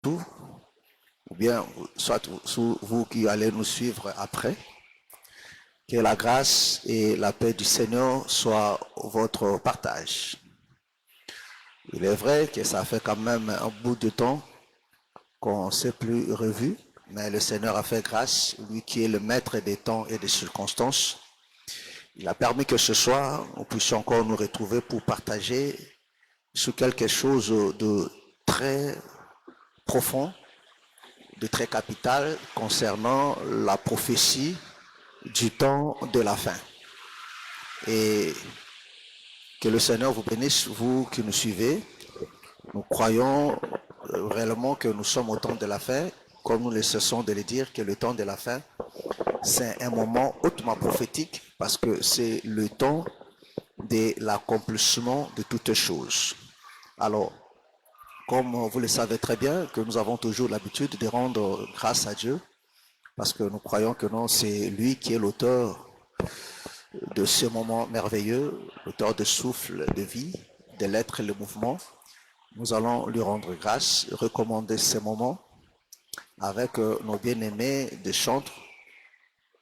tout, ou bien soit vous qui allez nous suivre après. Que la grâce et la paix du Seigneur soient votre partage. Il est vrai que ça fait quand même un bout de temps qu'on ne s'est plus revu, mais le Seigneur a fait grâce, lui qui est le maître des temps et des circonstances. Il a permis que ce soir, nous puissions encore nous retrouver pour partager sur quelque chose de très profond, de très capital concernant la prophétie du temps de la fin. Et que le Seigneur vous bénisse, vous qui nous suivez. Nous croyons réellement que nous sommes au temps de la fin, comme nous ne cessons de le dire, que le temps de la fin, c'est un moment hautement prophétique parce que c'est le temps de l'accomplissement de toutes choses. Alors, comme vous le savez très bien, que nous avons toujours l'habitude de rendre grâce à Dieu, parce que nous croyons que non, c'est lui qui est l'auteur de ce moment merveilleux, l'auteur de souffle de vie, de l'être et le mouvement. Nous allons lui rendre grâce, recommander ces moments avec nos bien-aimés des chantres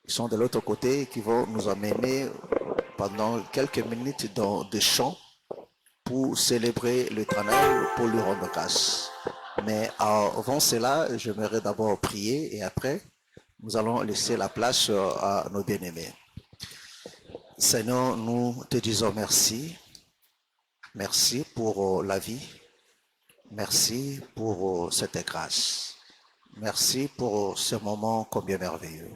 qui sont de l'autre côté et qui vont nous amener pendant quelques minutes dans des chants pour célébrer l'Éternel, pour lui rendre grâce. Mais avant cela, j'aimerais d'abord prier et après, nous allons laisser la place à nos bien-aimés. Seigneur, nous te disons merci. Merci pour la vie. Merci pour cette grâce. Merci pour ce moment combien merveilleux.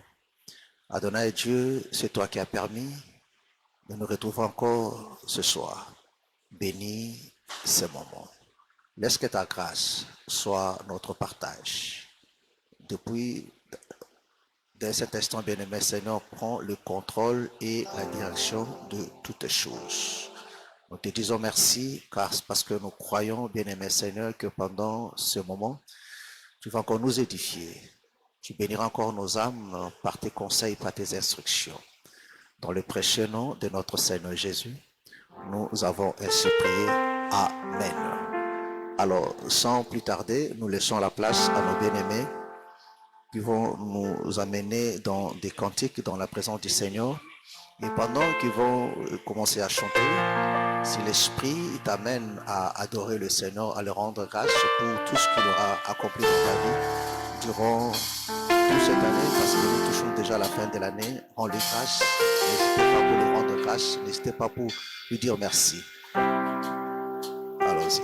Adonai Dieu, c'est toi qui as permis de nous retrouver encore ce soir. Bénis ce moment. Laisse que ta grâce soit notre partage. Depuis dès cet instant, bien-aimé Seigneur, prends le contrôle et la direction de toutes choses. Nous te disons merci parce que nous croyons, bien-aimé Seigneur, que pendant ce moment, tu vas encore nous édifier. Tu béniras encore nos âmes par tes conseils, par tes instructions. Dans le précieux nom de notre Seigneur Jésus, nous avons ainsi prié. Amen. Alors, sans plus tarder, nous laissons la place à nos bien-aimés qui vont nous amener dans des cantiques dans la présence du Seigneur. Et pendant qu'ils vont commencer à chanter, si l'Esprit t'amène à adorer le Seigneur, à le rendre grâce pour tout ce qu'il aura accompli dans ta vie durant toute cette année, parce que nous touchons déjà la fin de l'année, rends-lui grâce. N'hésitez pas pour lui rendre grâce, n'hésitez pas pour lui dire merci. Allons-y.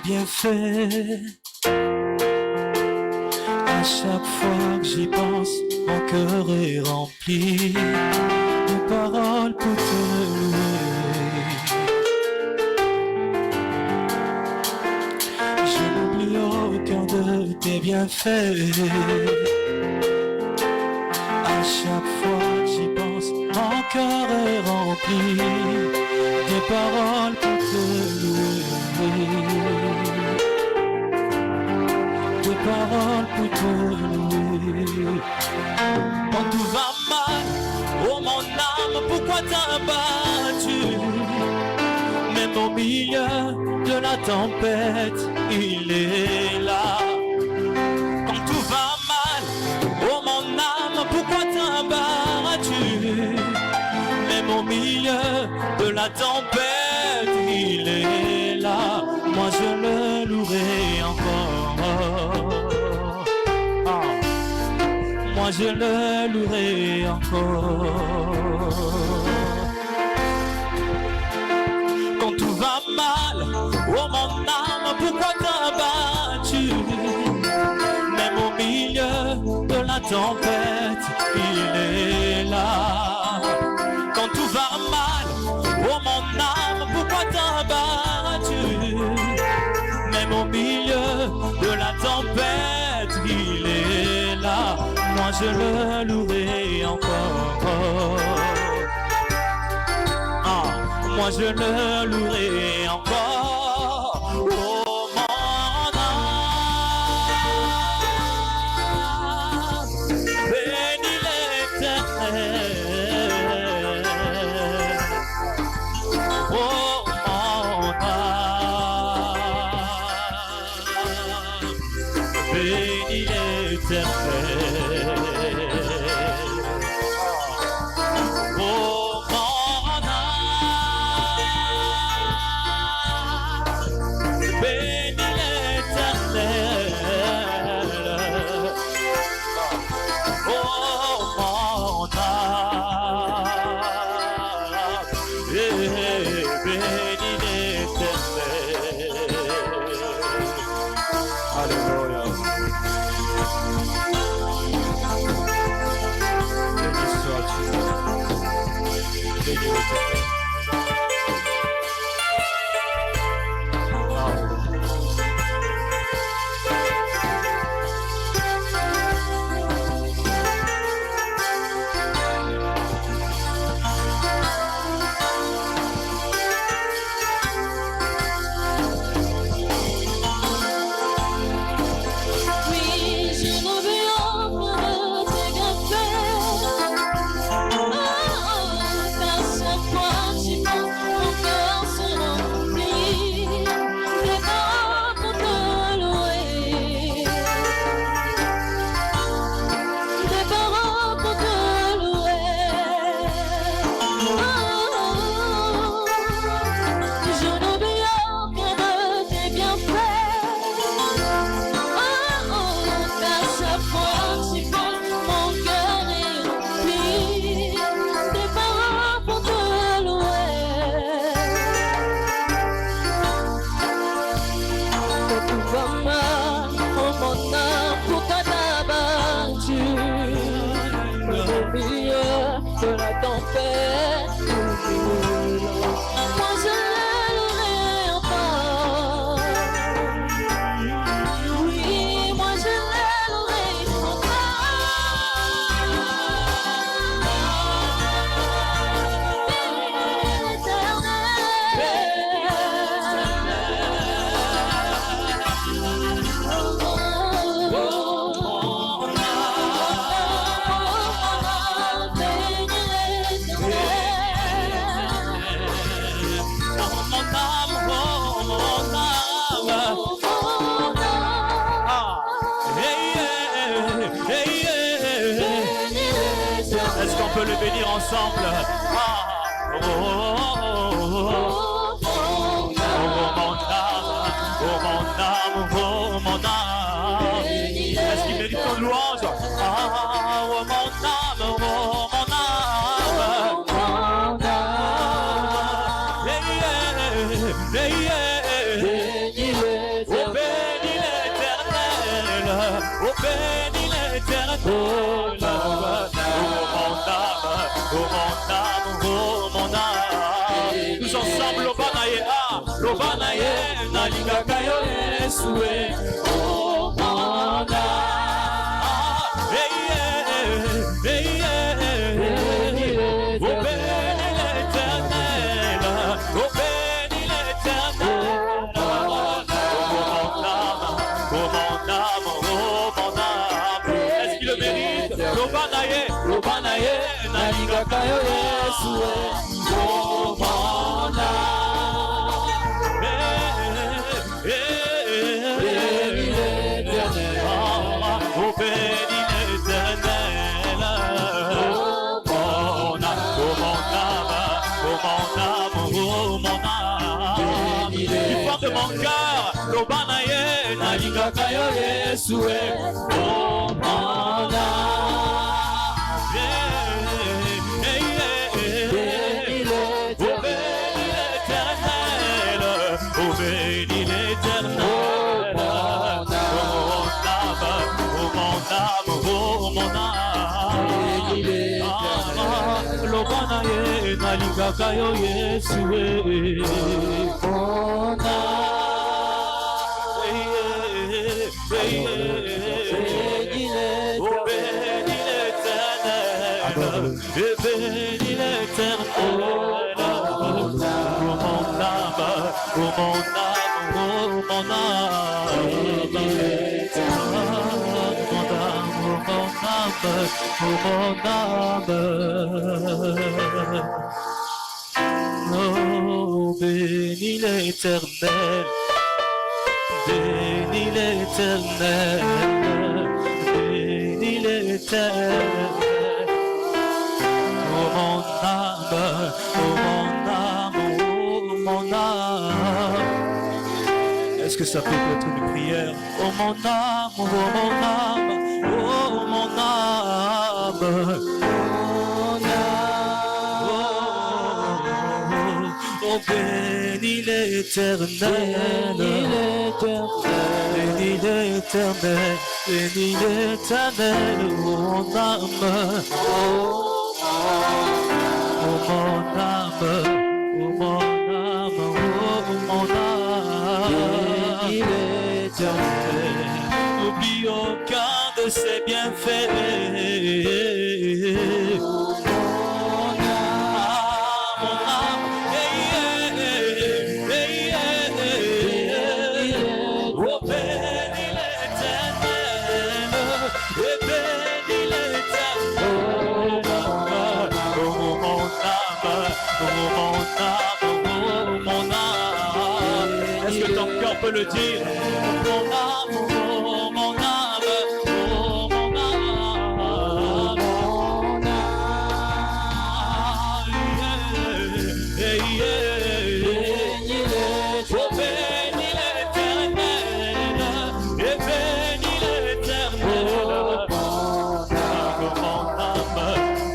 Bienfaits. À chaque fois que j'y pense, mon cœur est rempli de paroles pour te louer. Je n'oublie aucun de tes bienfaits. À chaque fois que j'y pense, mon cœur est rempli de paroles pour te louer. De paroles pour te louer. Quand tout va mal, oh mon âme, pourquoi t'as battu? Même au milieu de la tempête, il est là. Quand tout va mal, oh mon âme, pourquoi t'as battu? Même au milieu de la tempête, il est là. Moi je le louerai encore. Moi je le louerai encore. Quand tout va mal, oh mon âme, pourquoi t'as battu? Même au milieu de la tempête, il est là. Quand tout va mal, oh mon âme, pourquoi t'as battu? Même au milieu de la tempête, il est là. Moi je le louerai encore. Moi je le louerai encore. Oh mon âme, bénis l'Éternel. Oh mon âme, bénis l'Éternel. Le bénir ensemble. Mon âme. Est-ce qu'il mérite ton louange? Oh mon âme, bénis l'Éternel. Oh bénis l'Éternel. Oh mon âme, tous ensemble Lobanaye, Nalingaka yo Yesue. Oh mon âme, oh bénis l'Éternel, oh bénis l'Éternel. Oh mon âme, est-ce qu'il le mérite? Lobanaye, Nalingaka yo Yesue. Oh mon âme, bénis l'Éternel. Oh bénis l'Éternel. Oh mon âme, oh mon âme. Du fond de mon cœur, Lobanaye, Nalingaka yo Yesue. Oh mon âme. Bénis l'Éternel, oh mon âme, Lobanaye, Nalingaka yo Yesue. Mon âme, et bénis l'Éternel. Oh mon âme, oh mon âme, oh mon âme, bénis l'Éternel. Oh mon âme, oh bénis l'Éternel, bénis l'Éternel, bénis l'Éternel. Oh mon âme, oh mon âme, oh mon âme. Est-ce que ça peut être une prière? Oh mon âme, oh mon âme, oh mon âme, mon âme. Oh bénis l'Éternel, bénis l'Éternel, bénis l'Éternel, oh mon âme, oh mon âme, oh mon âme, oh mon âme. Bénis l'Éternel, n'oublie aucun de ses bienfaits. Est-ce que ton cœur peut le dire? Mon âme, oh mon âme, oh mon âme, mon âme. Bénis l'Éternel, et bénis l'Éternel. Oh mon âme,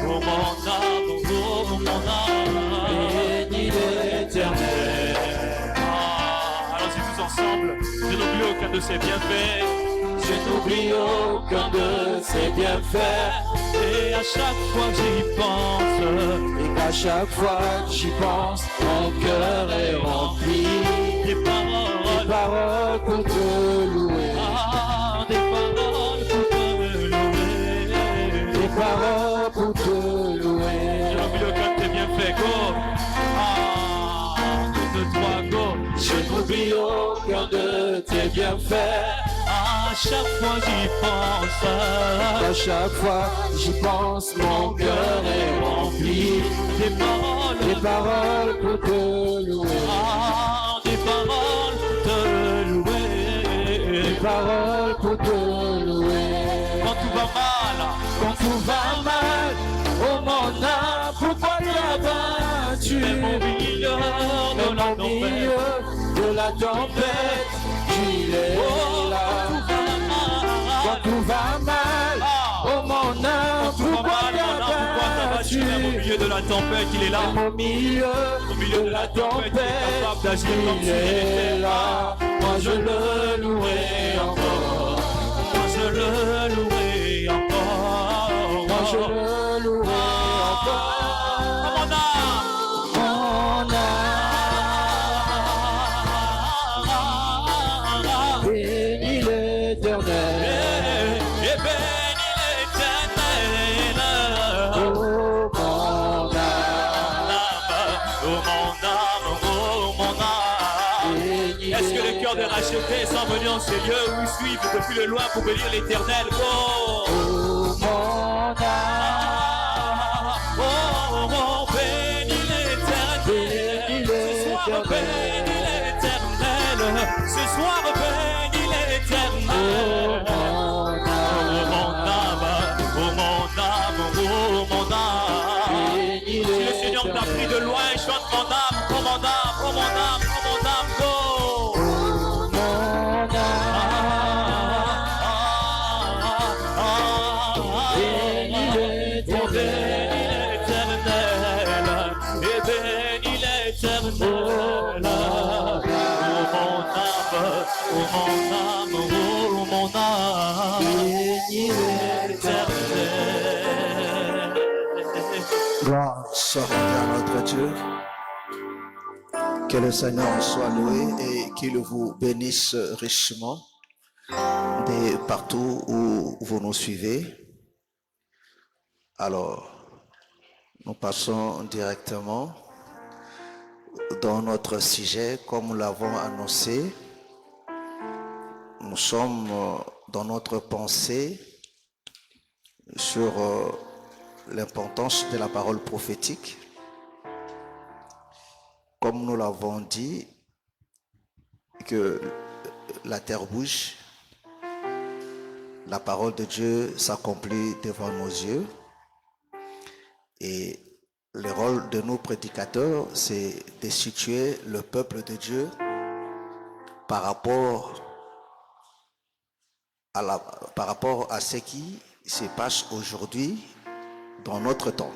oh mon âme, oh mon âme. Bénis l'Éternel. Allons-y tous ensemble. Je n'oublie aucun de ses bienfaits. Je n'oublie aucun de ses bienfaits. Et à chaque fois que j'y pense, et qu'à chaque fois que j'y pense, mon cœur est rempli des paroles pour te louer. Ah, des paroles pour te louer. Des paroles pour te louer. Je n'oublie aucun de tes bienfaits, go. Ah, de toi, go. Je n'oublie aucun de tes bienfaits. À chaque fois j'y pense, à chaque fois j'y pense, mon cœur est rempli des paroles pour te louer. Ah, des paroles pour te louer. Des paroles pour te louer. Quand tout va mal, oh mon âme, pourquoi t'as battu? Mais mon milieu de la tempête, il est là. Quand tout va mal, oh mon âme, pourquoi t'as battu? Même au milieu de la tempête, il est là. Au milieu de la tempête, il est là. Moi je le louerai encore. Moi je le louerai encore. Moi je le louerai encore. Mon âme, mon âme. Bénis l'Éternel. Et bénis l'Éternel. Oh mon âme, oh mon âme, oh mon âme. Est-ce que le cœur des rachetés sont venus en ces lieux où ils suivent depuis le loin pour bénir l'Éternel? Oh mon âme, oh bénis l'Éternel. Ce soir bénis l'Éternel. Ce soir bénis l'Éternel. Oh mon âme, oh mon âme, oh mon âme. Si le Seigneur t'a pris de loin, chante mon âme, oh mon âme, oh mon âme, oh mon âme, go. Oh mon âme, bénis l'Éternel, et bénis l'Éternel. Oh mon âme, oh mon âme, bénis l'Éternel. Gloire soit rendue à notre Dieu. Que le Seigneur soit loué et qu'il vous bénisse richement de partout où vous nous suivez. Alors, Nous passons directement dans notre sujet, comme nous l'avons annoncé. Nous sommes dans notre pensée sur l'importance de la parole prophétique. Comme nous l'avons dit, que la terre bouge, la parole de Dieu s'accomplit devant nos yeux. Et le rôle de nos prédicateurs, c'est de situer le peuple de Dieu par rapport à ce qui se passe aujourd'hui dans notre temps.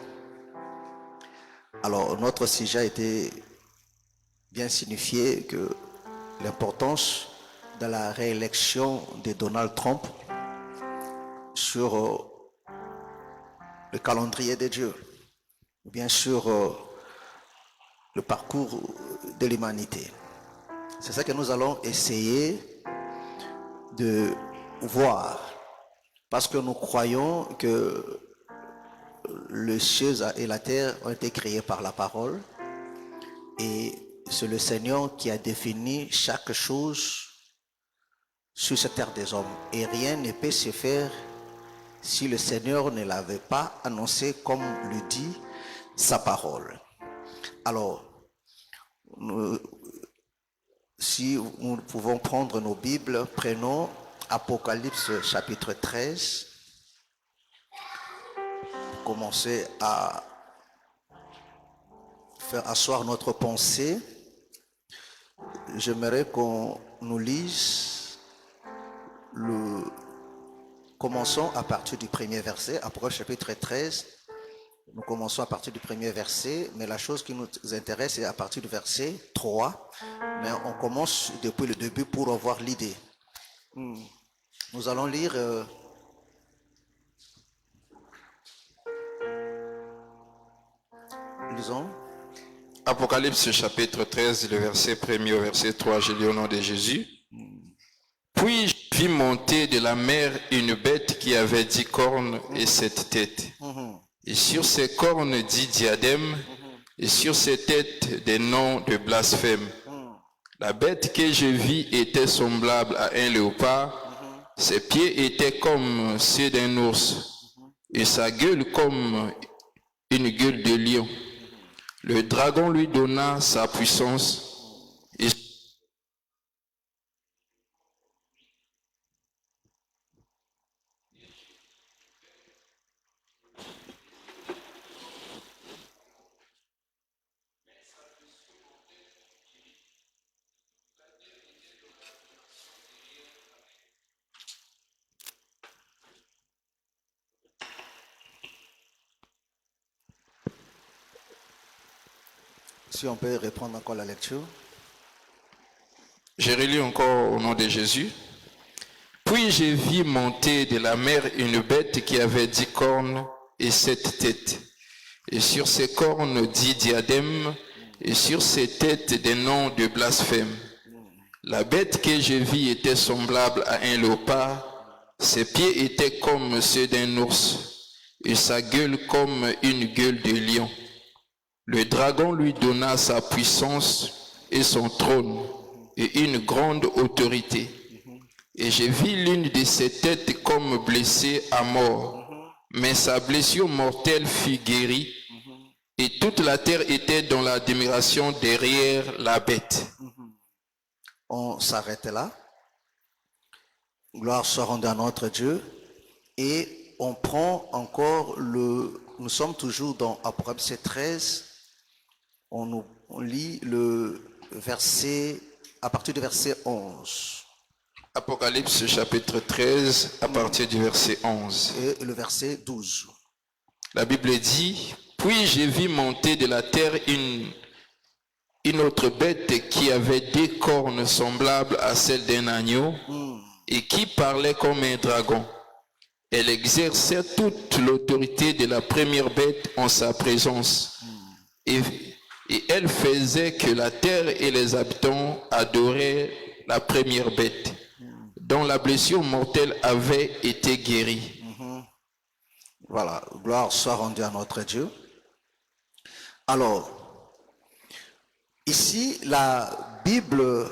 Alors, notre sujet a été bien signifié que l'importance de la réélection de Donald Trump sur le calendrier de Dieu, bien sûr le parcours de l'humanité. C'est ça que nous allons essayer de voir, parce que nous croyons que les cieux et la terre ont été créés par la parole, et c'est le Seigneur qui a défini chaque chose sur cette terre des hommes, et rien ne peut se faire si le Seigneur ne l'avait pas annoncé comme le dit sa parole. Alors, si nous pouvons prendre nos Bibles, prenons Apocalypse chapitre 13, pour commencer à faire asseoir notre pensée. J'aimerais qu'on nous lise Commençons à partir du premier verset, Apocalypse chapitre 13. Nous commençons à partir du premier verset, mais la chose qui nous intéresse est à partir du verset 3. Mais on commence depuis le début pour avoir l'idée. Nous allons lire lisons. Apocalypse chapitre 13, le verset 1er au verset 3, je lis au nom de Jésus. Puis je vis monter de la mer une bête qui avait 10 cornes et 7 têtes. Et sur ses cornes 10 diadèmes, et sur ses têtes des noms de blasphème. La bête que je vis était semblable à un léopard, ses pieds étaient comme ceux d'un ours, et sa gueule comme une gueule de lion. Le dragon lui donna sa puissance, et Si on peut reprendre encore la lecture. je relis encore au nom de Jésus. Puis je vis monter de la mer une bête qui avait 10 cornes et 7 têtes. Et sur ses cornes 10 diadèmes, et sur ses têtes des noms de blasphème. La bête que je vis était semblable à un léopard, ses pieds étaient comme ceux d'un ours, et sa gueule comme une gueule de lion. Le dragon lui donna sa puissance et son trône, et une grande autorité. Et je vis l'une de ses têtes comme blessée à mort, mais sa blessure mortelle fut guérie, et toute la terre était dans l'admiration derrière la bête. On s'arrête là. Gloire soit rendue à notre Dieu. Et on prend encore nous sommes toujours dans Apocalypse 13. On lit le verset, à partir du verset 11. Apocalypse chapitre 13, à partir du verset 11. Et le verset 12. La Bible dit, « Puis j'ai vu monter de la terre une autre bête qui avait 2 cornes semblables à celles d'un agneau et qui parlait comme un dragon. Elle exerçait toute l'autorité de la première bête en sa présence. Et elle faisait que la terre et les habitants adoraient la première bête, dont la blessure mortelle avait été guérie. » Voilà, gloire soit rendue à notre Dieu. Alors, ici, la Bible,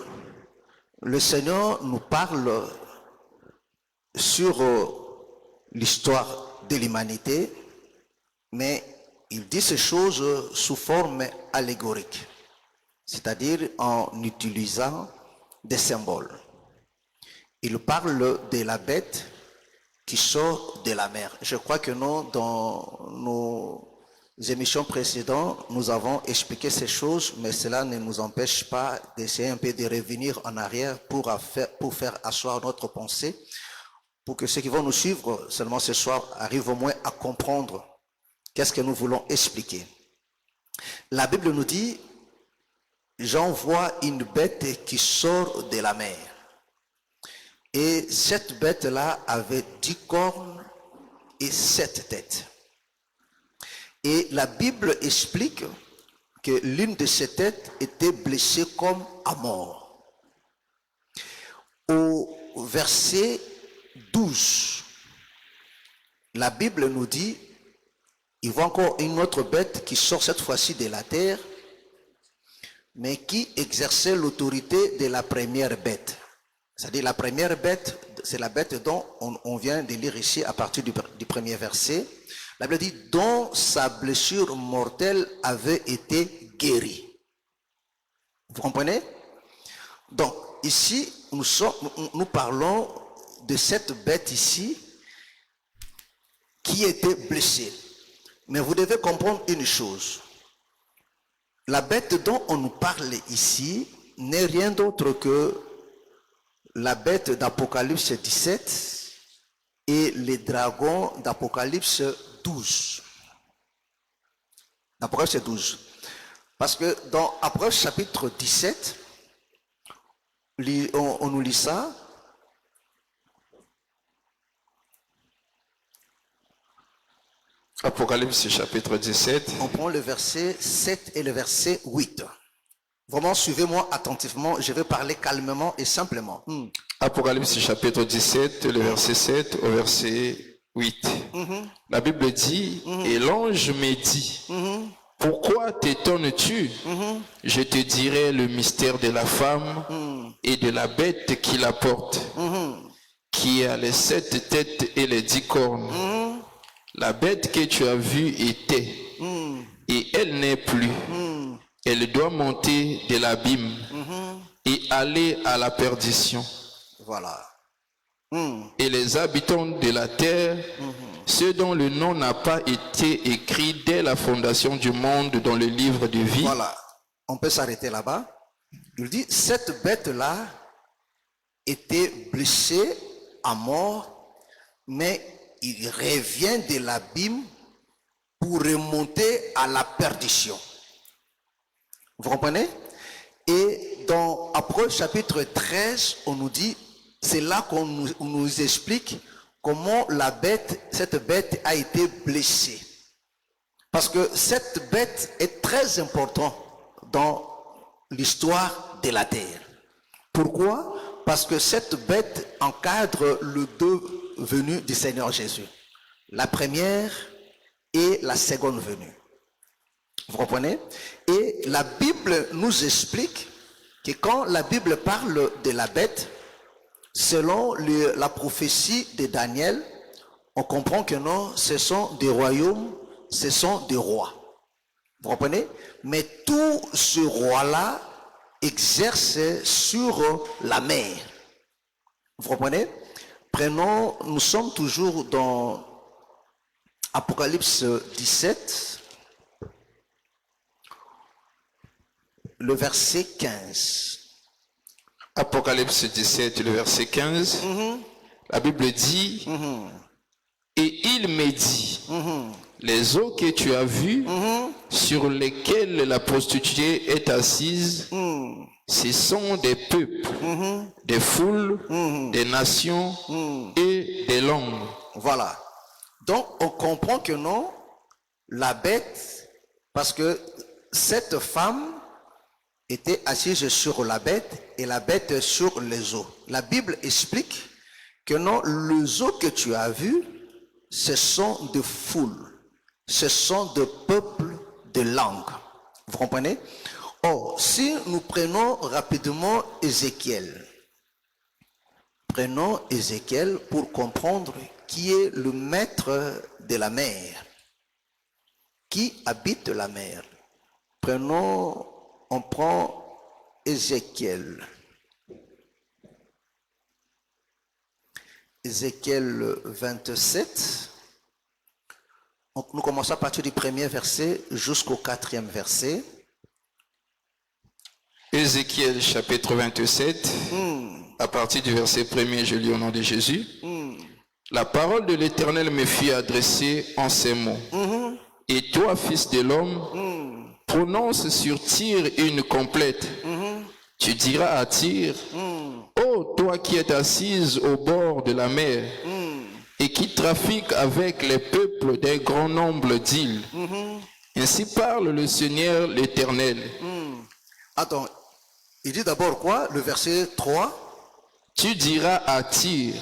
le Seigneur nous parle sur l'histoire de l'humanité, mais il dit ces choses sous forme allégorique, c'est-à-dire en utilisant des symboles. Il parle de la bête qui sort de la mer. Je crois que nous, dans nos émissions précédentes, nous avons expliqué ces choses, mais cela ne nous empêche pas d'essayer un peu de revenir en arrière pour faire asseoir notre pensée, pour que ceux qui vont nous suivre seulement ce soir arrivent au moins à comprendre qu'est-ce que nous voulons expliquer. La Bible nous dit, j'en vois une bête qui sort de la mer. Et cette bête-là avait 10 cornes et 7 têtes. Et la Bible explique que l'une de ces têtes était blessée comme à mort. Au verset 12, la Bible nous dit, il voit encore une autre bête qui sort cette fois-ci de la terre, mais qui exerçait l'autorité de la première bête. C'est-à-dire la première bête, c'est la bête dont on vient de lire ici à partir du premier verset. La Bible dit, dont sa blessure mortelle avait été guérie. Vous comprenez? Donc ici, nous parlons de cette bête ici qui était blessée. Mais vous devez comprendre une chose. La bête dont on nous parle ici n'est rien d'autre que la bête d'Apocalypse 17 et les dragons d'Apocalypse 12. Apocalypse 12. Parce que dans Apocalypse chapitre 17, on nous lit ça. Apocalypse chapitre 17. On prend le verset 7 et le verset 8. Vraiment, suivez-moi attentivement, je vais parler calmement et simplement. Apocalypse chapitre 17, le verset 7 au verset 8. La Bible dit, et l'ange me dit, pourquoi t'étonnes-tu? Je te dirai le mystère de la femme et de la bête qui la porte, qui a les 7 têtes et les 10 cornes. La bête que tu as vue était, et elle n'est plus. Elle doit monter de l'abîme et aller à la perdition. Voilà. Et les habitants de la terre, ceux dont le nom n'a pas été écrit dès la fondation du monde dans le livre de vie. Voilà. On peut s'arrêter là-bas. Il dit, cette bête-là était blessée à mort, mais il revient de l'abîme pour remonter à la perdition. Vous comprenez? Et dans Apocalypse chapitre 13, on nous dit, c'est là qu'on nous explique comment cette bête a été blessée. Parce que cette bête est très importante dans l'histoire de la terre. Pourquoi? Parce que cette bête encadre les deux venues du Seigneur Jésus. La première et la seconde venue. Vous comprenez? Et la Bible nous explique que quand la Bible parle de la bête, selon la prophétie de Daniel, on comprend que non, ce sont des royaumes, ce sont des rois. Vous comprenez? Mais tout ce roi-là exerce sur la mer. Vous comprenez? Nous sommes toujours dans Apocalypse 17. Le verset 15. Apocalypse 17, le verset 15. La Bible dit, et il me dit, les eaux que tu as vues, sur lesquelles la prostituée est assise, ce sont des peuples, des foules, des nations et des langues. Voilà. Donc, on comprend que non, la bête, parce que cette femme était assise sur la bête et la bête sur les eaux. La Bible explique que non, les eaux que tu as vues, ce sont de foules, ce sont de peuples, de langues. Vous comprenez? Or, si nous prenons rapidement Ézéchiel, prenons Ézéchiel pour comprendre qui est le maître de la mer, qui habite la mer. On prend Ézéchiel. Ézéchiel 27. Donc, nous commençons à partir du premier verset jusqu'au 4e verset. Ézéchiel chapitre 27, à partir du verset 1er, je lis au nom de Jésus. La parole de l'Éternel me fut adressée en ces mots. Et toi, fils de l'homme, prononce sur Tyr une complète. Tu diras à Tyr, ô toi qui es assise au bord de la mer, et qui trafique avec les peuples d'un grand nombre d'îles. Ainsi parle le Seigneur l'Éternel. Attends, il dit d'abord quoi? Le verset 3. Tu diras à Tyr,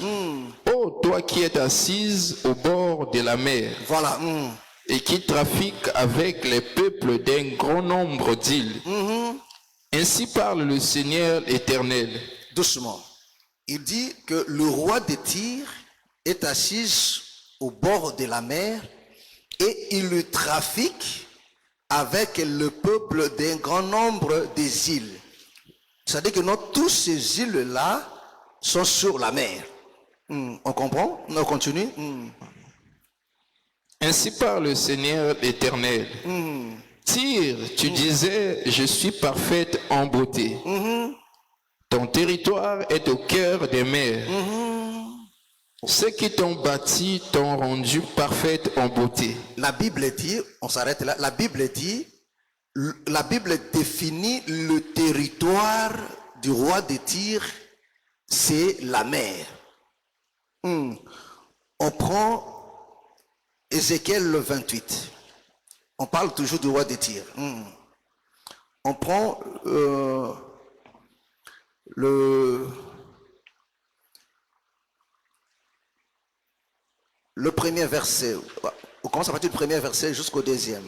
ô toi qui es assise au bord de la mer, Voilà. et qui trafique avec les peuples d'un grand nombre d'îles. Ainsi parle le Seigneur l'Éternel. Doucement. Il dit que le roi de Tyr est assis au bord de la mer et il le trafique avec le peuple d'un grand nombre des îles. C'est-à-dire que non, toutes ces îles-là sont sur la mer. On comprend? On continue? Ainsi parle le Seigneur l'Éternel. Tyr, tu disais, je suis parfaite en beauté. Ton territoire est au cœur des mers. Ceux qui t'ont bâti t'ont rendu parfaite en beauté. La Bible dit, on s'arrête là, la Bible définit le territoire du roi de Tyr, c'est la mer. On prend Ézéchiel le 28. On parle toujours du roi de Tyr. On prend le premier verset. On commence à partir du premier verset jusqu'au deuxième.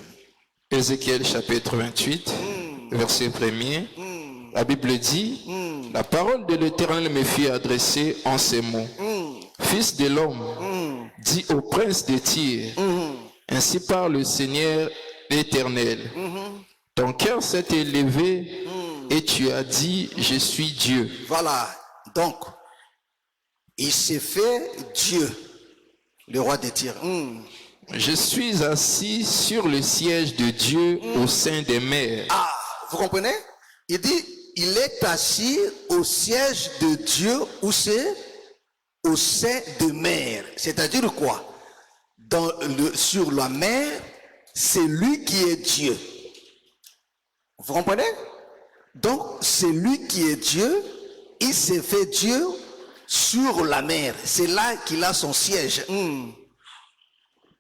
Ézéchiel chapitre 28, verset 1er. La Bible dit, la parole de l'Éternel me fut adressée en ces mots. Fils de l'homme, dis au prince de Tyr, ainsi parle le Seigneur l'Éternel. Ton cœur s'est élevé et tu as dit, je suis Dieu. Voilà, donc, il s'est fait Dieu, le roi de Tyr. Je suis assis sur le siège de Dieu au sein des mers. Ah, vous comprenez? Il dit, il est assis au siège de Dieu, où c'est? Au sein de mer. C'est-à-dire quoi? Sur la mer, c'est lui qui est Dieu. Vous comprenez? Donc, c'est lui qui est Dieu. Il s'est fait Dieu sur la mer. C'est là qu'il a son siège.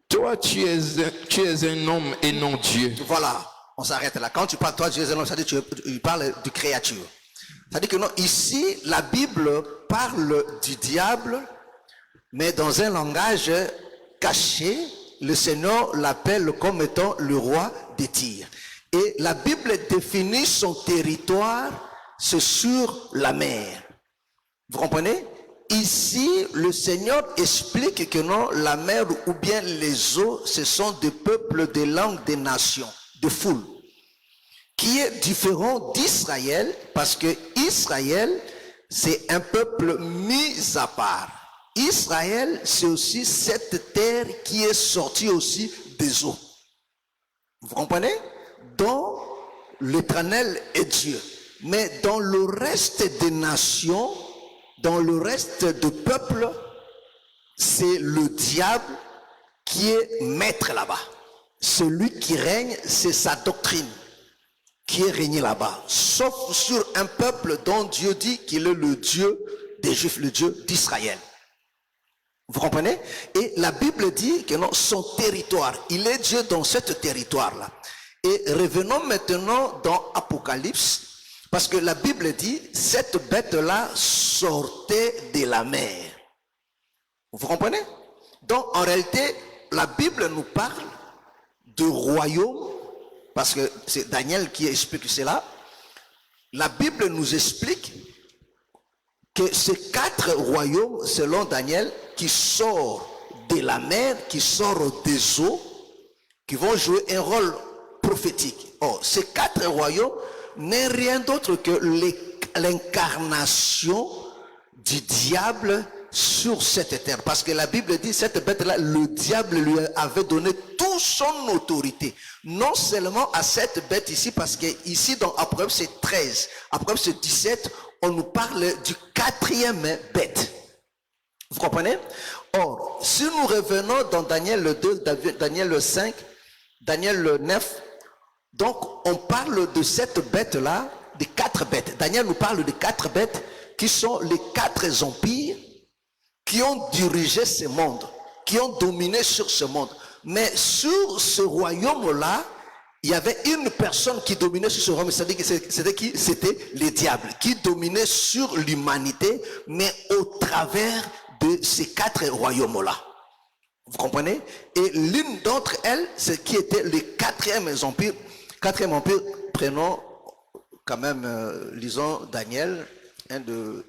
Toi, tu es un homme et non Dieu. Voilà, on s'arrête là. Quand tu parles, toi, tu es un homme, c'est-à-dire que tu parles de créature. C'est-à-dire que non, ici, la Bible parle du diable, mais dans un langage caché. Le Seigneur l'appelle comme étant le roi de Tyr. Et la Bible définit son territoire, c'est sur la mer. Vous comprenez? Ici, le Seigneur explique que non, la mer ou bien les eaux, ce sont des peuples, des langues, des nations, de foule, qui est différent d'Israël, parce que Israël, c'est un peuple mis à part. Israël, c'est aussi cette terre qui est sortie aussi des eaux. Vous comprenez? Donc, l'Éternel est Dieu. Mais dans le reste des nations, dans le reste du peuple, c'est le diable qui est maître là-bas. Celui qui règne, c'est sa doctrine qui est régnée là-bas. Sauf sur un peuple dont Dieu dit qu'il est le Dieu des Juifs, le Dieu d'Israël. Vous comprenez? Et la Bible dit que non, son territoire, il est Dieu dans ce territoire-là. Et revenons maintenant dans Apocalypse, parce que la Bible dit, cette bête-là sortait de la mer. Vous comprenez? Donc, en réalité, la Bible nous parle de royaume parce que c'est Daniel qui explique cela. La Bible nous explique que ces 4 royaumes, selon Daniel, qui sortent de la mer, qui sortent des eaux, qui vont jouer un rôle prophétique. Or, ces 4 royaumes n'est rien d'autre que l'incarnation du diable sur cette terre. Parce que la Bible dit, cette bête-là, le diable lui avait donné toute son autorité. Non seulement à cette bête ici, parce que ici dans Apocalypse 13, Apocalypse 17, on nous parle du 4e bête. Vous comprenez? Or, si nous revenons dans Daniel le 2, Daniel le 5, Daniel le 9, donc on parle de cette bête-là, des 4 bêtes. Daniel nous parle de 4 bêtes qui sont les 4 empires qui ont dirigé ce monde, qui ont dominé sur ce monde. Mais sur ce royaume-là, il y avait une personne qui dominait sur ce royaume, c'est-à-dire que c'était qui? C'était le diable, qui dominait sur l'humanité, mais au travers de ces 4 royaumes-là. Vous comprenez? Et l'une d'entre elles, c'est qui était le 4e empire. 4e empire, prenons quand même, lisons Daniel, de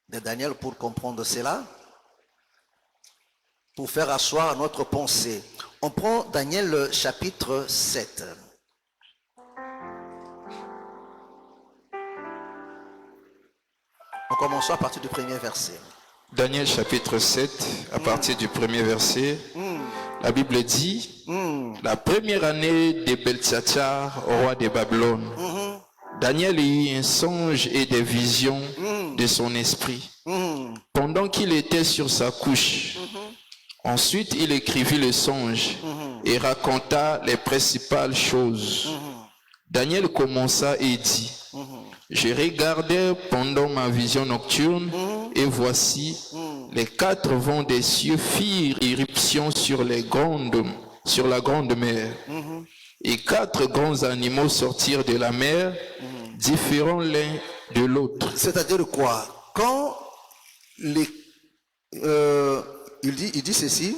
Daniel pour comprendre cela, pour faire asseoir notre pensée. On prend Daniel chapitre 7. En commençant à partir du 1er verset. Daniel chapitre 7, à partir du 1er verset, la Bible dit, la première année de Beltsatsar, roi de Babylone, Daniel eut un songe et des visions de son esprit, pendant qu'il était sur sa couche. Ensuite, il écrivit le songe et raconta les principales choses. Daniel commença et dit, je regardais pendant ma vision nocturne, et voici, les 4 vents des cieux firent irruption sur la grande mer. Et 4 grands animaux sortirent de la mer, différents l'un de l'autre. C'est-à-dire quoi? Quand il dit ceci,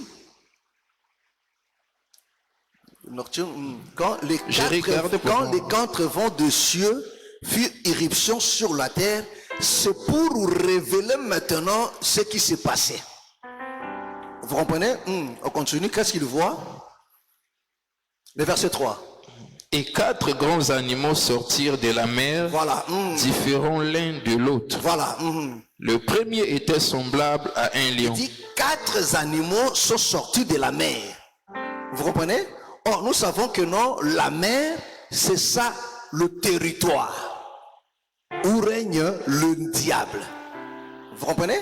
nocturne, quand les 4 vents des cieux firent irruption sur la terre, c'est pour révéler maintenant ce qui s'est passé. Vous comprenez? On continue. Qu'est-ce qu'il voit? Le verset 3. Et 4 grands animaux sortirent de la mer, voilà. Différents l'un de l'autre. Voilà. Le premier était semblable à un lion. Il dit 4 animaux sont sortis de la mer. Vous comprenez? Or, nous savons que non, la mer, c'est ça le territoire où règne le diable. Vous comprenez?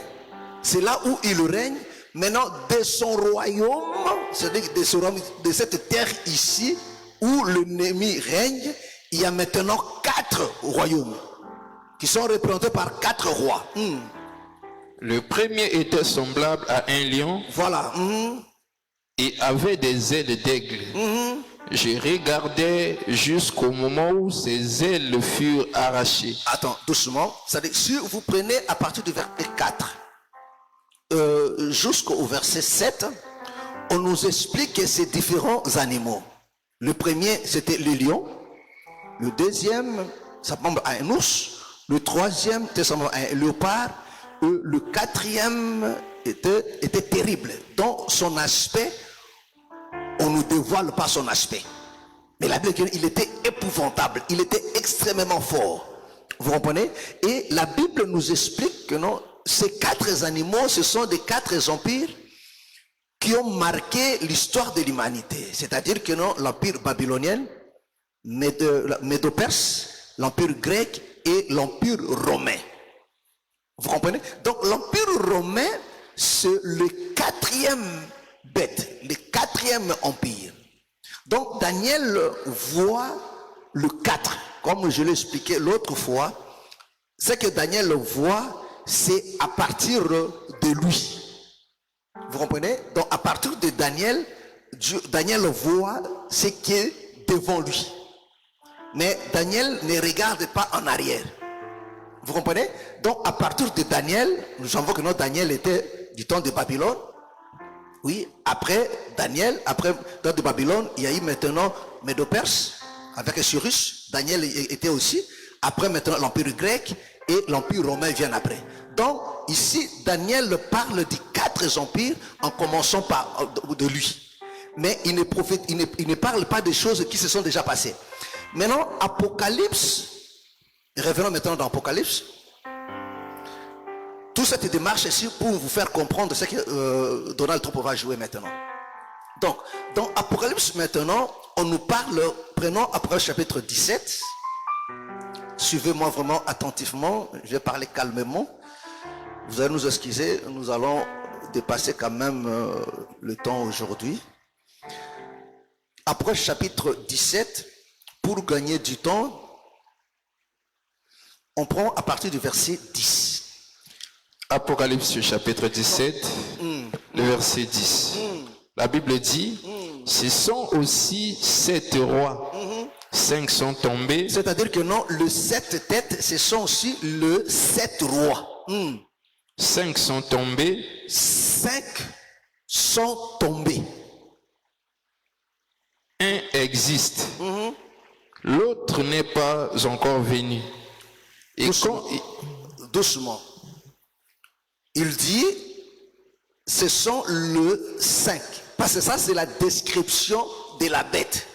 C'est là où il règne. Maintenant, de son royaume, c'est-à-dire de cette terre ici, où l'ennemi règne, il y a maintenant 4 royaumes qui sont représentés par 4 rois. Le premier était semblable à un lion. Voilà. Et avait des ailes d'aigle. Je regardais jusqu'au moment où ses ailes furent arrachées. Attends, doucement. C'est-à-dire, si vous prenez à partir du verset 4 jusqu'au verset 7, on nous explique que ces différents animaux. Le premier, c'était le lion. Le deuxième, ça ressemble à un ours. Le troisième, ça ressemble à un léopard. Le 4e était terrible. Dans son aspect, on ne dévoile pas son aspect. Mais la Bible, il était épouvantable. Il était extrêmement fort. Vous comprenez? Et la Bible nous explique que non, ces 4 animaux, ce sont des 4 empires qui ont marqué l'histoire de l'humanité. C'est-à-dire que non, l'empire babylonien, Médo-Perse, l'empire grec et l'empire romain. Vous comprenez? Donc l'empire romain, c'est le 4e bête, le 4e empire. Donc Daniel voit le 4, comme je l'ai expliqué l'autre fois. Ce que Daniel voit, c'est à partir de lui. Vous comprenez? Donc à partir de Daniel, Daniel voit ce qui est devant lui. Mais Daniel ne regarde pas en arrière. Vous comprenez? Donc à partir de Daniel, nous savons que notre Daniel était du temps de Babylone. Oui, après Daniel, après dans de Babylone, il y a eu maintenant Médo-Perse avec Cyrus. Daniel était aussi. Après maintenant l'Empire grec et l'Empire romain viennent après. Donc ici, Daniel parle des 4 empires en commençant par de lui. Mais il ne parle pas des choses qui se sont déjà passées. Maintenant, Apocalypse, revenons maintenant dans Apocalypse. Toute cette démarche ici pour vous faire comprendre ce que Donald Trump va jouer maintenant. Donc, dans Apocalypse maintenant, on nous parle, prenons Apocalypse chapitre 17. Suivez-moi vraiment attentivement, je vais parler calmement. Vous allez nous excuser, nous allons dépasser quand même le temps aujourd'hui. Apocalypse chapitre 17, pour gagner du temps, on prend à partir du verset 10. Apocalypse chapitre 17, le verset 10. La Bible dit, ce sont aussi 7 rois. 5 sont tombés. C'est-à-dire que non, le 7 têtes, ce sont aussi le 7 rois. 5 sont tombés. 5 sont tombés. Un existe. L'autre n'est pas encore venu. Et doucement, doucement. Il dit, ce sont le 5. Parce que ça, c'est la description de la bête.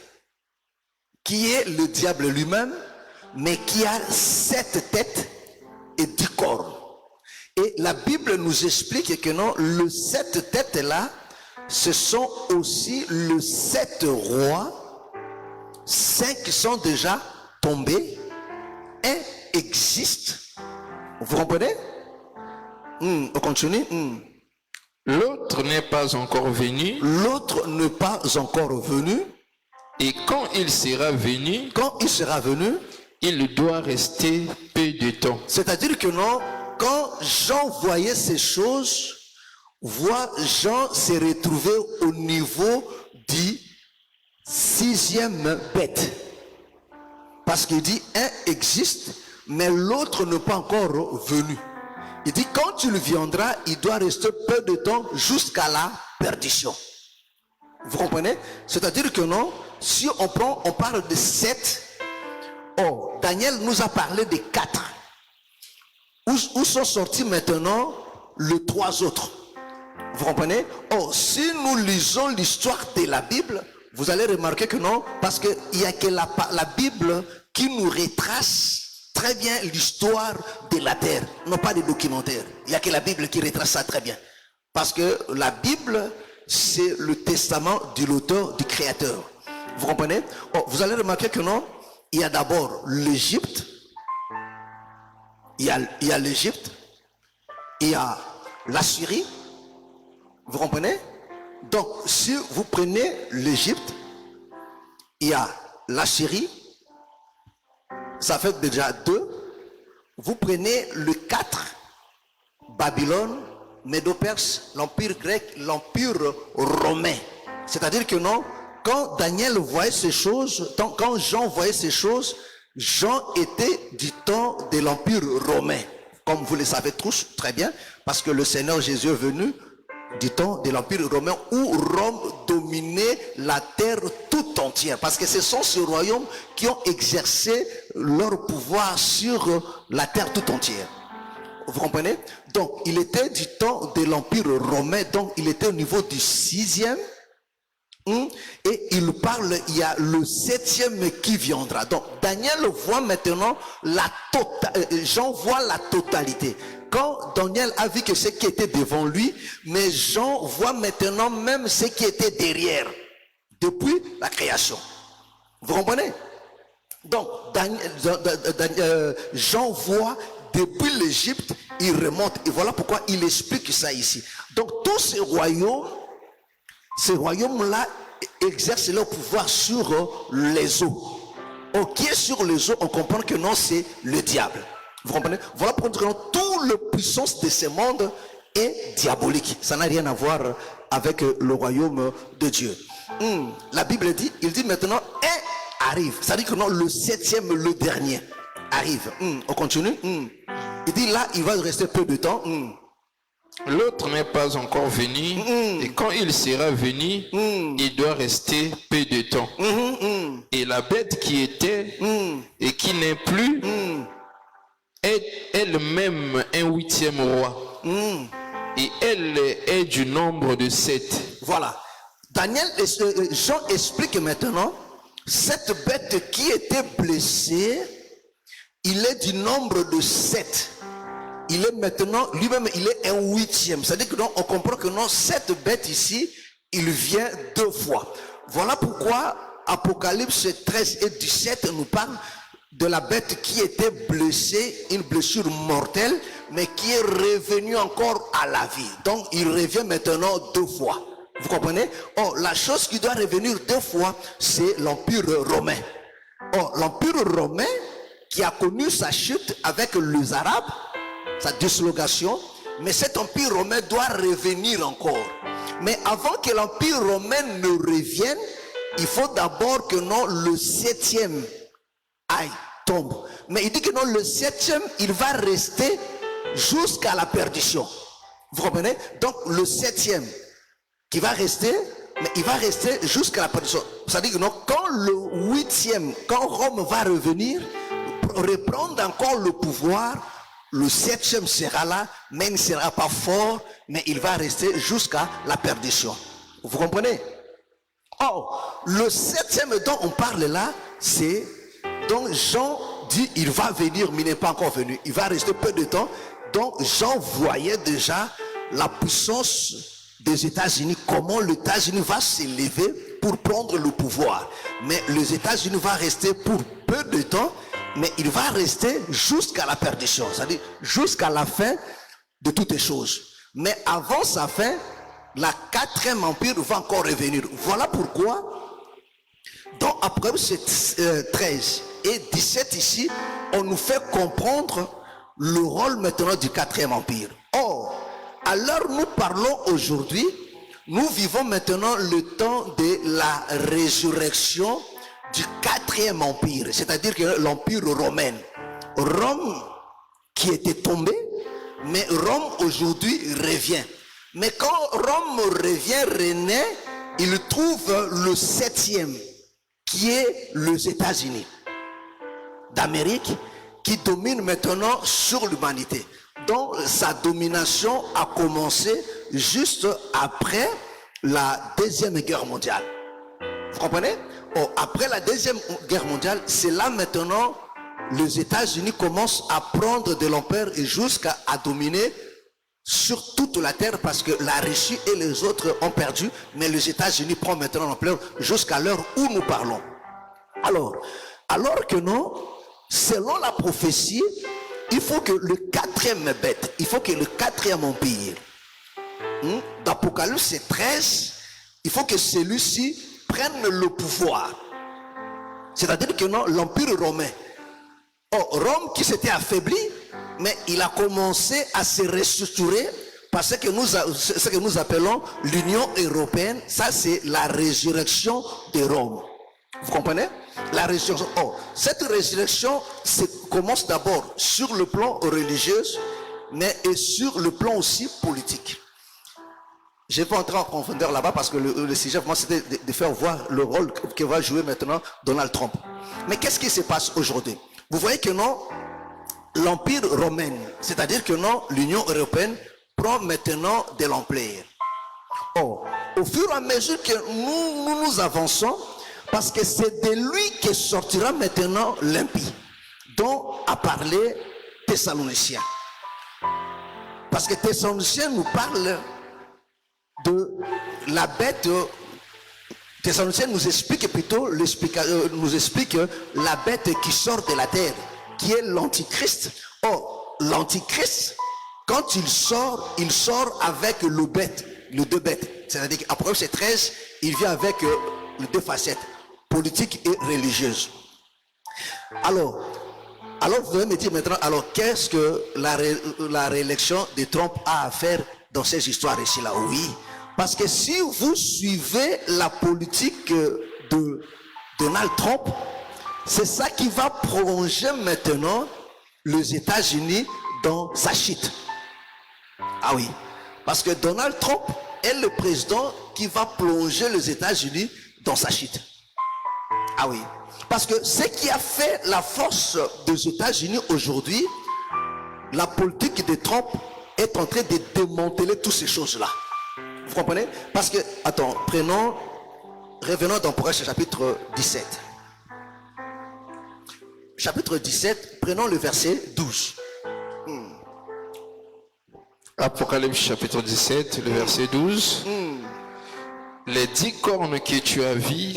Qui est le diable lui-même, mais qui a 7 têtes et 10 cornes. Et la Bible nous explique que non, le 7 têtes là, ce sont aussi le 7 rois. 5 sont déjà tombés. Un existe. Vous comprenez? On continue. L'autre n'est pas encore venu. L'autre n'est pas encore venu. Et quand il sera venu, il doit rester peu de temps. C'est-à-dire que non, quand Jean voyait ces choses, Jean s'est retrouvé au niveau du 6e bête. Parce qu'il dit, un existe, mais l'autre n'est pas encore venu. Il dit, quand il viendra, il doit rester peu de temps jusqu'à la perdition. Vous comprenez? C'est-à-dire que non, si on parle de 7. Oh, Daniel nous a parlé de 4. Où sont sortis maintenant les 3 autres? Vous comprenez? Oh, si nous lisons l'histoire de la Bible, vous allez remarquer que non, parce qu'il n'y a que la Bible qui nous retrace très bien l'histoire de la terre, non pas des documentaires. Il n'y a que la Bible qui retrace ça très bien. Parce que la Bible, c'est le testament de l'auteur, du créateur. Vous comprenez? Oh, vous allez remarquer que non, il y a d'abord l'Égypte, il y a l'Égypte, il y a la Syrie. Vous comprenez? Donc, si vous prenez l'Égypte, il y a la Syrie, ça fait déjà 2. Vous prenez le 4, Babylone, Médo-Perse, l'Empire grec, l'Empire romain. C'est-à-dire que non, quand Daniel voyait ces choses, quand Jean voyait ces choses, Jean était du temps de l'Empire romain. Comme vous le savez tous très bien, parce que le Seigneur Jésus est venu du temps de l'Empire romain où Rome dominait la terre tout entière. Parce que ce sont ces royaumes qui ont exercé leur pouvoir sur la terre tout entière. Vous comprenez? Donc, il était du temps de l'Empire romain, donc il était au niveau du 6e. Et il parle, il y a le 7e qui viendra. Donc, Daniel voit maintenant Jean voit la totalité. Quand Daniel a vu que ce qui était devant lui, mais Jean voit maintenant même ce qui était derrière, depuis la création. Vous comprenez? Donc, Jean voit depuis l'Égypte, il remonte. Et voilà pourquoi il explique ça ici. Donc, tous ces royaumes-là exercent leur pouvoir sur les eaux. Qui est sur les eaux, on comprend que non, c'est le diable. Vous comprenez? Voilà pourquoi toute la puissance de ce monde est diabolique. Ça n'a rien à voir avec le royaume de Dieu. La Bible dit, il dit maintenant, un arrive. Ça dit que non, le 7e, le dernier, arrive. On continue. Il dit là, il va rester peu de temps. L'autre n'est pas encore venu, et quand il sera venu, il doit rester peu de temps. Et la bête qui était et qui n'est plus est elle-même un 8e roi. Et elle est du nombre de 7. Voilà. Jean explique maintenant, cette bête qui était blessée, il est du nombre de 7. Il est maintenant, lui-même, il est un 8e. C'est-à-dire que non, on comprend que non, cette bête ici, il vient 2 fois. Voilà pourquoi Apocalypse 13 et 17 nous parle de la bête qui était blessée, une blessure mortelle, mais qui est revenue encore à la vie. Donc, il revient maintenant 2 fois. Vous comprenez? Oh, la chose qui doit revenir 2 fois, c'est l'Empire romain. Oh, l'Empire romain qui a connu sa chute avec les Arabes, sa dislocation, mais cet empire romain doit revenir encore. Mais avant que l'empire romain ne revienne, il faut d'abord que non, le 7e tombe. Mais il dit que non, le 7e, il va rester jusqu'à la perdition. Vous comprenez? Donc le 7e qui va rester, mais il va rester jusqu'à la perdition. C'est-à-dire que non, quand le 8e, quand Rome va revenir, reprendre encore le pouvoir, le 7e sera là, mais il ne sera pas fort, mais il va rester jusqu'à la perdition. Vous comprenez? Or, le 7e dont on parle là, c'est donc Jean dit il va venir, mais il n'est pas encore venu. Il va rester peu de temps. Donc Jean voyait déjà la puissance des États-Unis, comment les États-Unis va s'élever pour prendre le pouvoir. Mais les États-Unis vont rester pour peu de temps, mais il va rester jusqu'à la perdition, c'est-à-dire jusqu'à la fin de toutes les choses. Mais avant sa fin, la 4e empire va encore revenir. Voilà pourquoi, dans Apocalypse 13 et 17 ici, on nous fait comprendre le rôle maintenant du 4e empire. Or, à l'heure où nous parlons aujourd'hui, nous vivons maintenant le temps de la résurrection du 4e empire, c'est-à-dire que l'empire romain. Rome qui était tombé, mais Rome aujourd'hui revient. Mais quand Rome revient, renaît, il trouve le 7e, qui est les États-Unis d'Amérique, qui domine maintenant sur l'humanité. Donc sa domination a commencé juste après la Deuxième Guerre mondiale. Vous comprenez? Oh, après la Deuxième Guerre mondiale, c'est là maintenant les États-Unis commencent à prendre de l'ampleur et jusqu'à dominer sur toute la terre, parce que la Russie et les autres ont perdu, mais les États-Unis prennent maintenant l'ampleur jusqu'à l'heure où nous parlons. Alors que non, selon la prophétie, il faut que le 4e bête, il faut que le 4e empire, d'Apocalypse 13, il faut que celui-ci prenne le pouvoir. C'est-à-dire que non, l'empire romain, Rome qui s'était affaibli, mais il a commencé à se restructurer par ce que nous appelons l'Union européenne. Ça, c'est la résurrection de Rome. Vous comprenez? La résurrection. Cette résurrection commence d'abord sur le plan religieux, mais et sur le plan aussi politique. Je vais pas entrer en profondeur là-bas parce que le sujet vraiment c'était de faire voir le rôle que va jouer maintenant Donald Trump. Mais qu'est-ce qui se passe aujourd'hui? Vous voyez que non, l'empire romain, c'est-à-dire que non, l'Union européenne prend maintenant de l'ampleur. Au fur et à mesure que nous avançons, parce que c'est de lui que sortira maintenant l'impie, dont a parlé Thessaloniciens. Parce que Thessaloniciens nous parle de la bête. Thessaloniciens nous explique plutôt la bête qui sort de la terre, qui est l'antichrist. L'antichrist, quand il sort avec les 2 bêtes. C'est-à-dire qu'après ces 13, il vient avec les 2 facettes, politique et religieuse. Alors vous devez me dire maintenant, qu'est-ce que la réélection de Trump a à faire dans ces histoires ici là? Oui, parce que si vous suivez la politique de Donald Trump, c'est ça qui va prolonger maintenant les États-Unis dans sa chute. Ah oui, Parce que Donald Trump est le président qui va plonger les États-Unis dans sa chute. Ah oui. Parce que ce qui a fait la force des États-Unis aujourd'hui, la politique de Trump est en train de démanteler toutes ces choses-là. Vous comprenez? Parce que, attends, revenons dans Proverbe chapitre 17. Chapitre 17, prenons le verset 12. Apocalypse chapitre 17, le verset 12. Les 10 cornes que tu as vues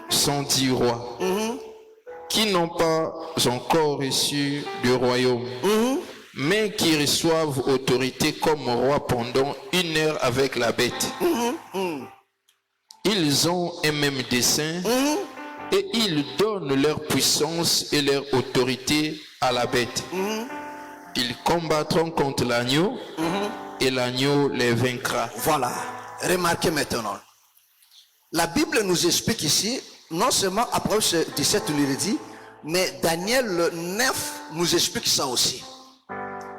sont 10 rois qui n'ont pas encore reçu le royaume, mais qui reçoivent autorité comme roi pendant 1 heure avec la bête. Ils ont un même dessein et ils donnent leur puissance et leur autorité à la bête. Ils combattront contre l'agneau et l'agneau les vaincra. Voilà, remarquez maintenant. La Bible nous explique ici, non seulement Apocalypse 17 nous le dit, mais Daniel 9 nous explique ça aussi.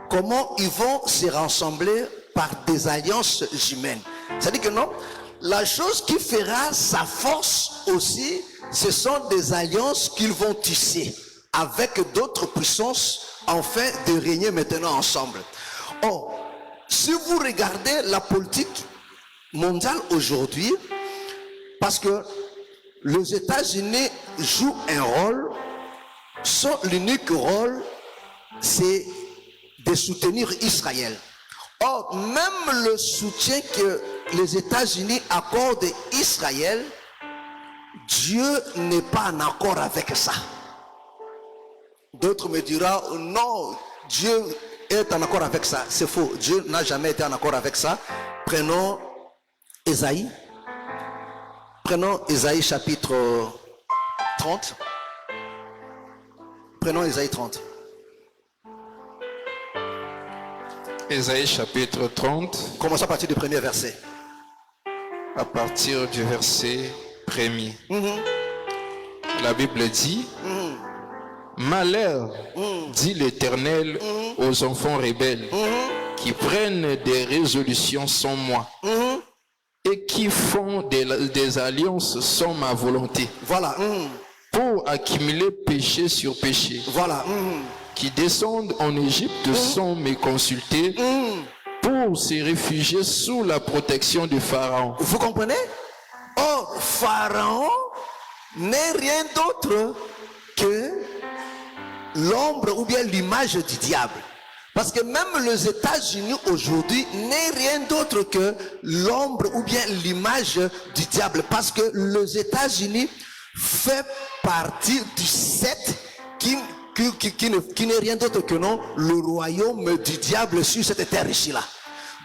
Comment ils vont se rassembler par des alliances humaines. C'est-à-dire que non, la chose qui fera sa force aussi, ce sont des alliances qu'ils vont tisser avec d'autres puissances afin de régner maintenant ensemble. Or, si vous regardez la politique mondiale aujourd'hui, parce que les États-Unis jouent un rôle, l'unique rôle, c'est de soutenir Israël. Or, même le soutien que les États-Unis accordent à Israël, Dieu n'est pas en accord avec ça. D'autres me diront, non, Dieu est en accord avec ça. C'est faux. Dieu n'a jamais été en accord avec ça. Prenons Ésaïe. Prenons Ésaïe chapitre 30. Prenons Ésaïe 30. Ésaïe chapitre 30. Commençons à partir du premier verset. À partir du verset 1er. La Bible dit, malheur, dit l'Éternel aux enfants rebelles qui prennent des résolutions sans moi et qui font des alliances sans ma volonté. Voilà. Pour accumuler péché sur péché. Voilà. Qui descendent en Égypte sans me consulter pour se réfugier sous la protection de Pharaon. Vous comprenez? Or, Pharaon n'est rien d'autre que l'ombre ou bien l'image du diable. Parce que même les États-Unis aujourd'hui n'est rien d'autre que l'ombre ou bien l'image du diable. Parce que les États-Unis fait partie du 7 qui n'est rien d'autre que non, le royaume du diable sur cette terre ici-là.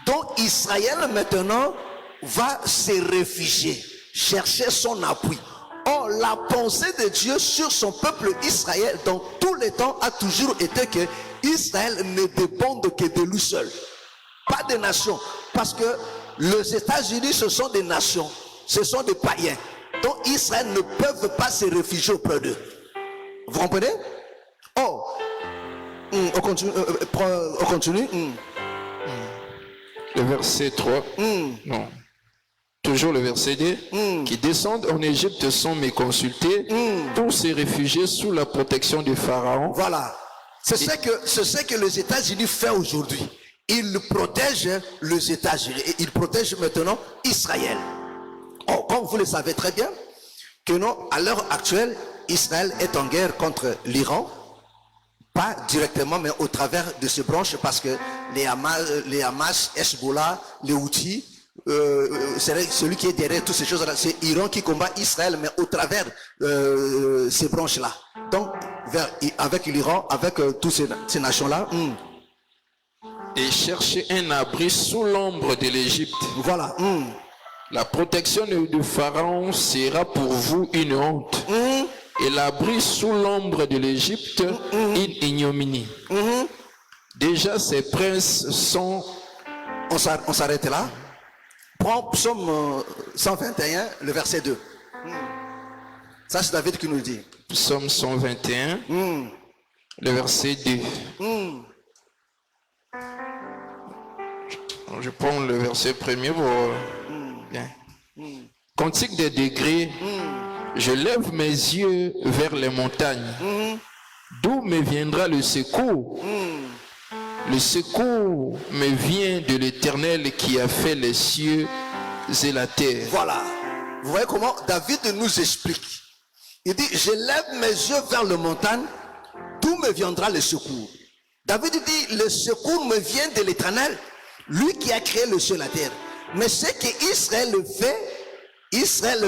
Donc Israël maintenant va se réfugier, chercher son appui. Or, la pensée de Dieu sur son peuple Israël dans tous les temps a toujours été que Israël ne dépende que de lui seul. Pas des nations. Parce que les États-Unis, ce sont des nations. Ce sont des païens. Donc Israël ne peut pas se réfugier auprès d'eux. Vous comprenez? Or, on continue. Le verset 3. Non. Toujours le verset 2. Qui descendent en Égypte sans me consulter pour se réfugier sous la protection de Pharaon. Voilà. C'est ce que les États-Unis font aujourd'hui. Ils protègent les États-Unis et ils protègent maintenant Israël. Oh, comme vous le savez très bien, que non, à l'heure actuelle, Israël est en guerre contre l'Iran. Pas directement, mais au travers de ces branches, parce que les Hamas, Hezbollah, les Houthis, celui qui est derrière toutes ces choses-là, c'est l'Iran qui combat Israël, mais au travers ces branches-là. Donc, avec l'Iran, avec toutes ces nations-là. Et chercher un abri sous l'ombre de l'Égypte. Voilà. La protection de Pharaon sera pour vous une honte. Et l'abri sous l'ombre de l'Égypte, une ignominie. Déjà, ces princes sont... On s'arrête là. Prends Psaume 121, le verset 2. Ça, c'est David qui nous le dit. Psaume 121, le verset 2. Je prends le verset premier pour... Bien. Cantique des degrés. Je lève mes yeux vers les montagnes. D'où me viendra le secours? Le secours me vient de l'Éternel qui a fait les cieux et la terre. Voilà. Vous voyez comment David nous explique. Il dit, je lève mes yeux vers les montagnes. D'où me viendra le secours? David dit, le secours me vient de l'Éternel, lui qui a créé le ciel et la terre. Mais ce qu'Israël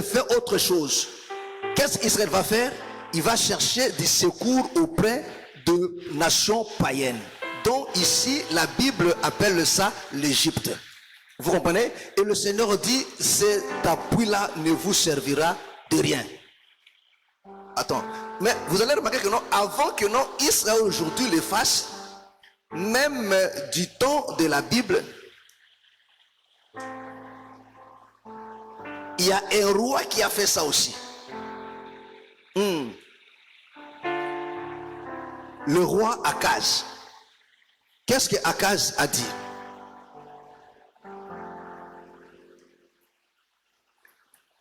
fait autre chose. Qu'est-ce qu'Israël va faire? Il va chercher du secours auprès de nations païennes. Donc ici, la Bible appelle ça l'Égypte. Vous comprenez? Et le Seigneur dit, cet appui-là ne vous servira de rien. Attends, mais vous allez remarquer que non, avant que non, Israël aujourd'hui le fasse, même du temps de la Bible, il y a un roi qui a fait ça aussi. Le roi Akaz. Qu'est-ce que Akaz a dit?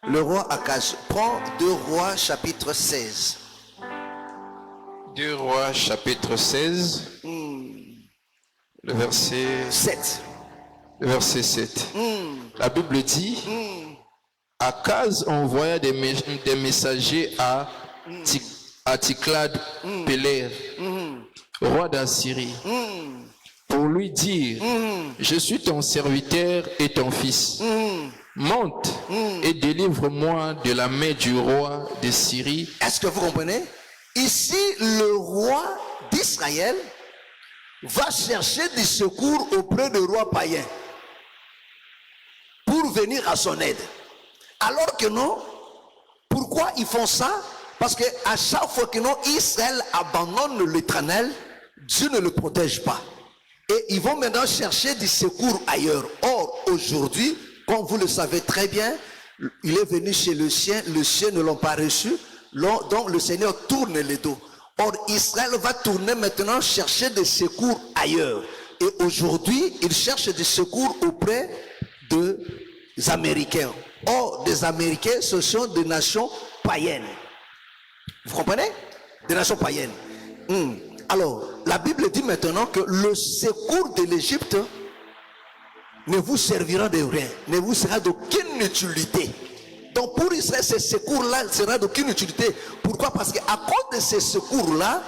Le roi Akaz. Prends 2 Rois chapitre 16. 2 Rois chapitre 16. Le verset 7. Le verset 7. La Bible dit, Akaz envoya des messagers à Ticlad-Péler, roi d'Assyrie, pour lui dire, je suis ton serviteur et ton fils. Monte et délivre-moi de la main du roi de Syrie. Est-ce que vous comprenez? Ici, le roi d'Israël va chercher du secours auprès de rois païens pour venir à son aide. Alors que non, pourquoi ils font ça? Parce que à chaque fois que non, Israël abandonne l'Éternel, Dieu ne le protège pas. Et ils vont maintenant chercher du secours ailleurs. Or, aujourd'hui, comme vous le savez très bien, il est venu chez le sien ne l'ont pas reçu, donc le Seigneur tourne les dos. Or, Israël va tourner maintenant chercher des secours ailleurs. Et aujourd'hui, il cherche des secours auprès des Américains. Or, des Américains, ce sont des nations païennes. Vous comprenez? Des nations païennes. Alors, la Bible dit maintenant que le secours de l'Égypte ne vous servira de rien, ne vous sera d'aucune utilité. Donc pour Israël, ce secours-là ne sera d'aucune utilité. Pourquoi? Parce qu'à cause de ces secours-là,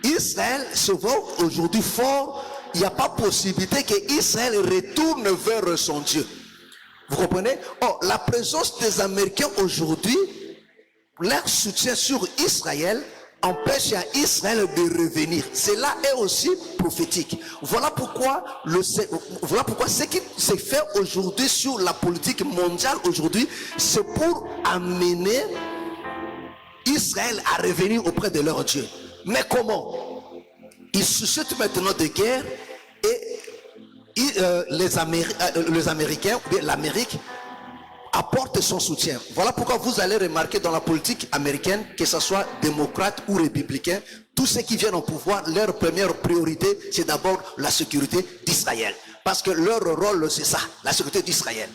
Israël se voit aujourd'hui fort. Il n'y a pas possibilité qu'Israël retourne vers son Dieu. Vous comprenez? Or, la présence des Américains aujourd'hui, leur soutien sur Israël, empêche à Israël de revenir. Cela est aussi prophétique. Voilà pourquoi ce qui se fait aujourd'hui sur la politique mondiale aujourd'hui, c'est pour amener Israël à revenir auprès de leur Dieu. Mais comment? Ils suscitent maintenant des guerres et les Américains, ou bien l'Amérique, apporte son soutien. Voilà pourquoi vous allez remarquer dans la politique américaine, que ce soit démocrate ou républicain, tous ceux qui viennent au pouvoir, leur première priorité, c'est d'abord la sécurité d'Israël. Parce que leur rôle, c'est ça, la sécurité d'Israël.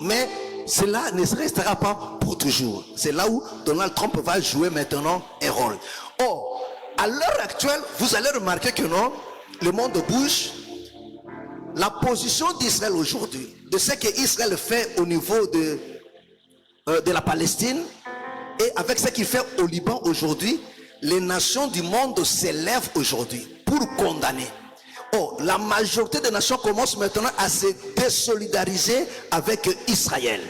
Mais cela ne restera pas pour toujours. C'est là où Donald Trump va jouer maintenant un rôle. Or, à l'heure actuelle, vous allez remarquer que non, le monde bouge. La position d'Israël aujourd'hui, de ce qu'Israël fait au niveau de la Palestine et avec ce qu'il fait au Liban aujourd'hui, les nations du monde s'élèvent aujourd'hui pour condamner. Oh, la majorité des nations commencent maintenant à se désolidariser avec Israël.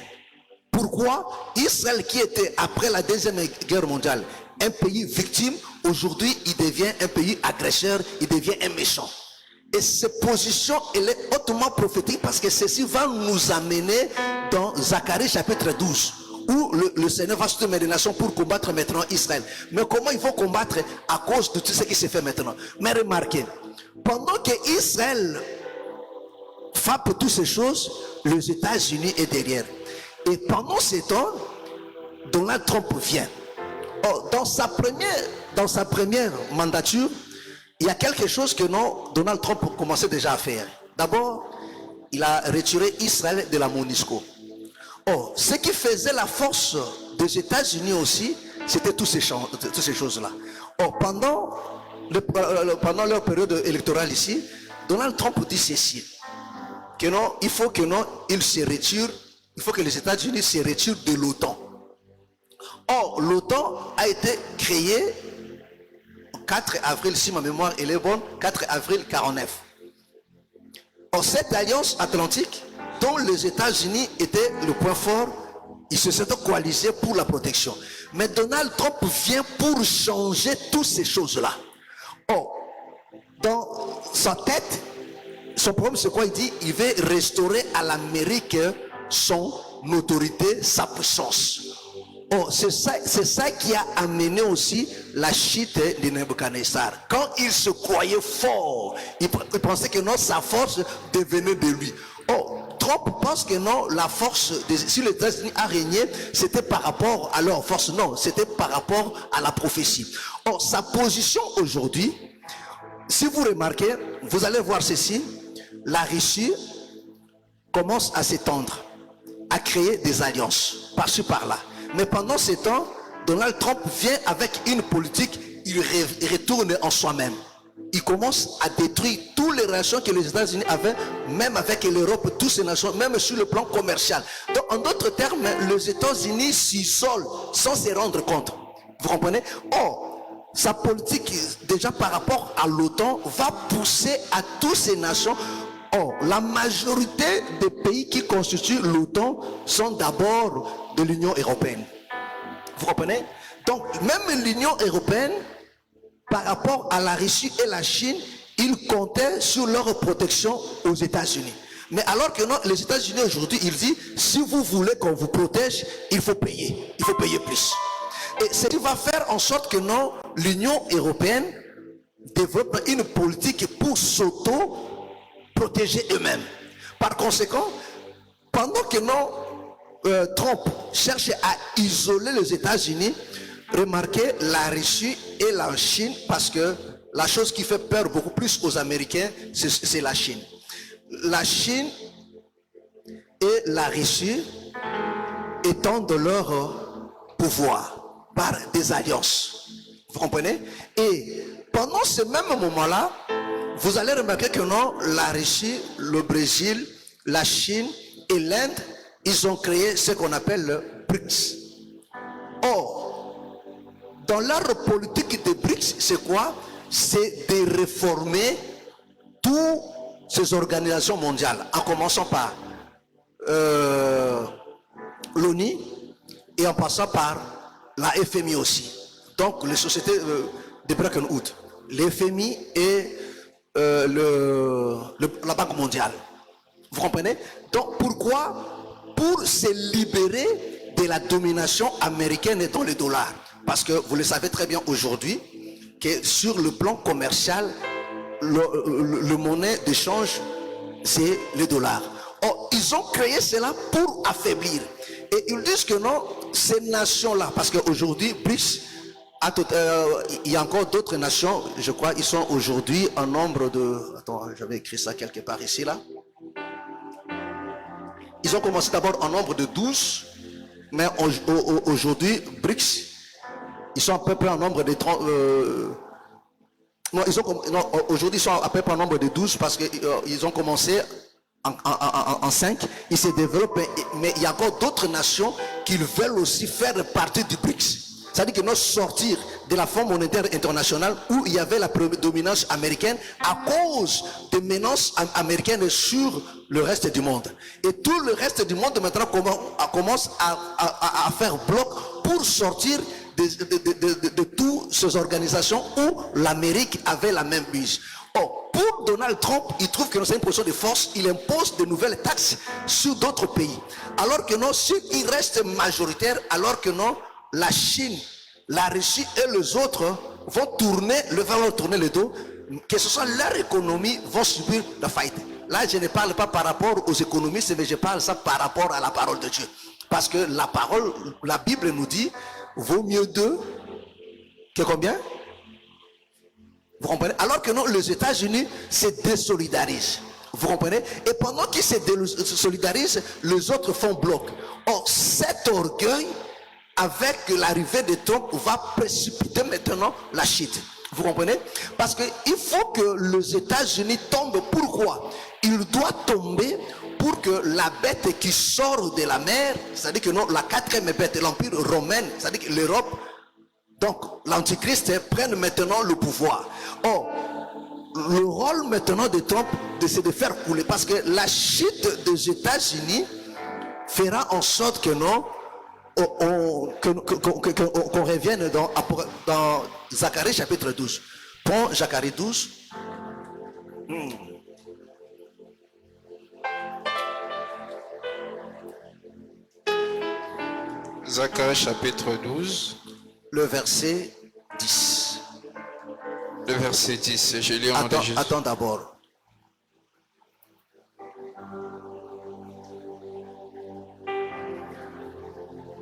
Pourquoi? Israël, qui était après la Deuxième Guerre mondiale un pays victime, aujourd'hui il devient un pays agresseur, il devient un méchant. Et cette position, elle est hautement prophétique parce que ceci va nous amener dans Zacharie chapitre 12 où le Seigneur va soutenir les nations pour combattre maintenant Israël. Mais comment ils vont combattre? À cause de tout ce qui se fait maintenant. Mais remarquez, pendant que Israël frappe toutes ces choses, les États-Unis est derrière. Et pendant ce temps, Donald Trump vient. Or, dans sa première mandature, il y a quelque chose que Donald Trump commençait déjà à faire. D'abord, il a retiré Israël de la MONUSCO. Or, ce qui faisait la force des États-Unis aussi, c'était toutes ces choses-là. Or, pendant leur période électorale ici, Donald Trump dit ceci, que non, il faut que non, il se retire, il faut que les États-Unis se retirent de l'OTAN. Or, l'OTAN a été créée le 4 avril, si ma mémoire est bonne, 4 avril 49. Or, cette alliance atlantique, dont les États-Unis étaient le point fort, ils se sont coalisés pour la protection. Mais Donald Trump vient pour changer toutes ces choses-là. Or, dans sa tête, son problème c'est quoi? Il dit il veut restaurer à l'Amérique son autorité, sa puissance. Oh, c'est ça qui a amené aussi la chute de Nebuchadnezzar. Quand il se croyait fort, il pensait que non, sa force devenait de lui. Oh, Trump pense que non, la force, si les États-Unis a régné, c'était par rapport à leur force. Non, c'était par rapport à la prophétie. Oh, sa position aujourd'hui, si vous remarquez, vous allez voir ceci, la Russie commence à s'étendre, à créer des alliances, par-ci par-là. Mais pendant ce temps, Donald Trump vient avec une politique, il retourne en soi-même. Il commence à détruire toutes les relations que les États-Unis avaient, même avec l'Europe, toutes ces nations, même sur le plan commercial. Donc, en d'autres termes, les États-Unis s'isolent sans se rendre compte. Vous comprenez? Or, sa politique, déjà par rapport à l'OTAN, va pousser à toutes ces nations. Or, la majorité des pays qui constituent l'OTAN sont d'abord de l'Union européenne. Vous comprenez? Donc, même l'Union européenne, par rapport à la Russie et la Chine, ils comptaient sur leur protection aux États-Unis. Mais alors que non, les États-Unis aujourd'hui, ils disent, si vous voulez qu'on vous protège, il faut payer. Il faut payer plus. Et ce qui va faire en sorte que non, l'Union européenne développe une politique pour s'auto-protéger eux-mêmes. Par conséquent, pendant que non, Trump cherche à isoler les États-Unis, remarquez la Russie et la Chine, parce que la chose qui fait peur beaucoup plus aux Américains, c'est la Chine. La Chine et la Russie étendent leur pouvoir par des alliances. Vous comprenez? Et pendant ce même moment-là, vous allez remarquer que non, la Russie, le Brésil, la Chine et l'Inde, ils ont créé ce qu'on appelle le BRICS. Or, dans leur politique de BRICS, c'est quoi? C'est de réformer toutes ces organisations mondiales, en commençant par l'ONU et en passant par la FMI aussi. Donc, les sociétés de Bretton Woods, le FMI et la Banque mondiale. Vous comprenez? Donc, pourquoi? Pour se libérer de la domination américaine dans le dollar. Parce que vous le savez très bien aujourd'hui, que sur le plan commercial, le monnaie d'échange, c'est le dollar. Or, ils ont créé cela pour affaiblir. Et ils disent que non, ces nations-là, parce qu'aujourd'hui, BRICS, il y a encore d'autres nations, je crois, ils sont aujourd'hui en nombre de... Attends, j'avais écrit ça quelque part ici, là. Ils ont commencé d'abord en nombre de 12, mais aujourd'hui, BRICS, ils sont à peu près en nombre de 30... aujourd'hui, ils sont à peu près en nombre de 12 parce qu'ils ont commencé en 5. Ils se développent, mais il y a encore d'autres nations qui veulent aussi faire partie du BRICS. C'est-à-dire que nous sortir de la Fonds monétaire internationale où il y avait la prédominance américaine à cause des menaces américaines sur le reste du monde. Et tout le reste du monde maintenant commence à faire bloc pour sortir de toutes ces organisations où l'Amérique avait la même mise. Or, pour Donald Trump, il trouve que c'est une position de force, il impose de nouvelles taxes sur d'autres pays. Alors que non, s'il reste majoritaire, alors que non, la Chine, la Russie et les autres vont tourner le dos, que ce soit leur économie, vont subir la faillite. Là, je ne parle pas par rapport aux économistes, mais je parle ça par rapport à la parole de Dieu. Parce que la parole, la Bible nous dit, vaut mieux d'eux que combien? Vous comprenez? Alors que non, les États-Unis se désolidarisent. Vous comprenez? Et pendant qu'ils se solidarisent, les autres font bloc. Or, cet orgueil, avec l'arrivée de Trump, va précipiter maintenant la chute. Vous comprenez? Parce qu'il faut que les États-Unis tombent. Pourquoi? Il doit tomber pour que la bête qui sort de la mer, c'est-à-dire que non, la quatrième bête, l'Empire romain, c'est-à-dire que l'Europe, donc l'Antichrist, prenne maintenant le pouvoir. Or, le rôle maintenant de Trump, c'est de faire couler, parce que la chute des États-Unis fera en sorte que non, qu'on revienne dans Zacharie chapitre 12. Prends Zacharie 12. Zacharie chapitre 12. Le verset 10. Le verset 10. Je lis au nom de Jésus. Attends d'abord.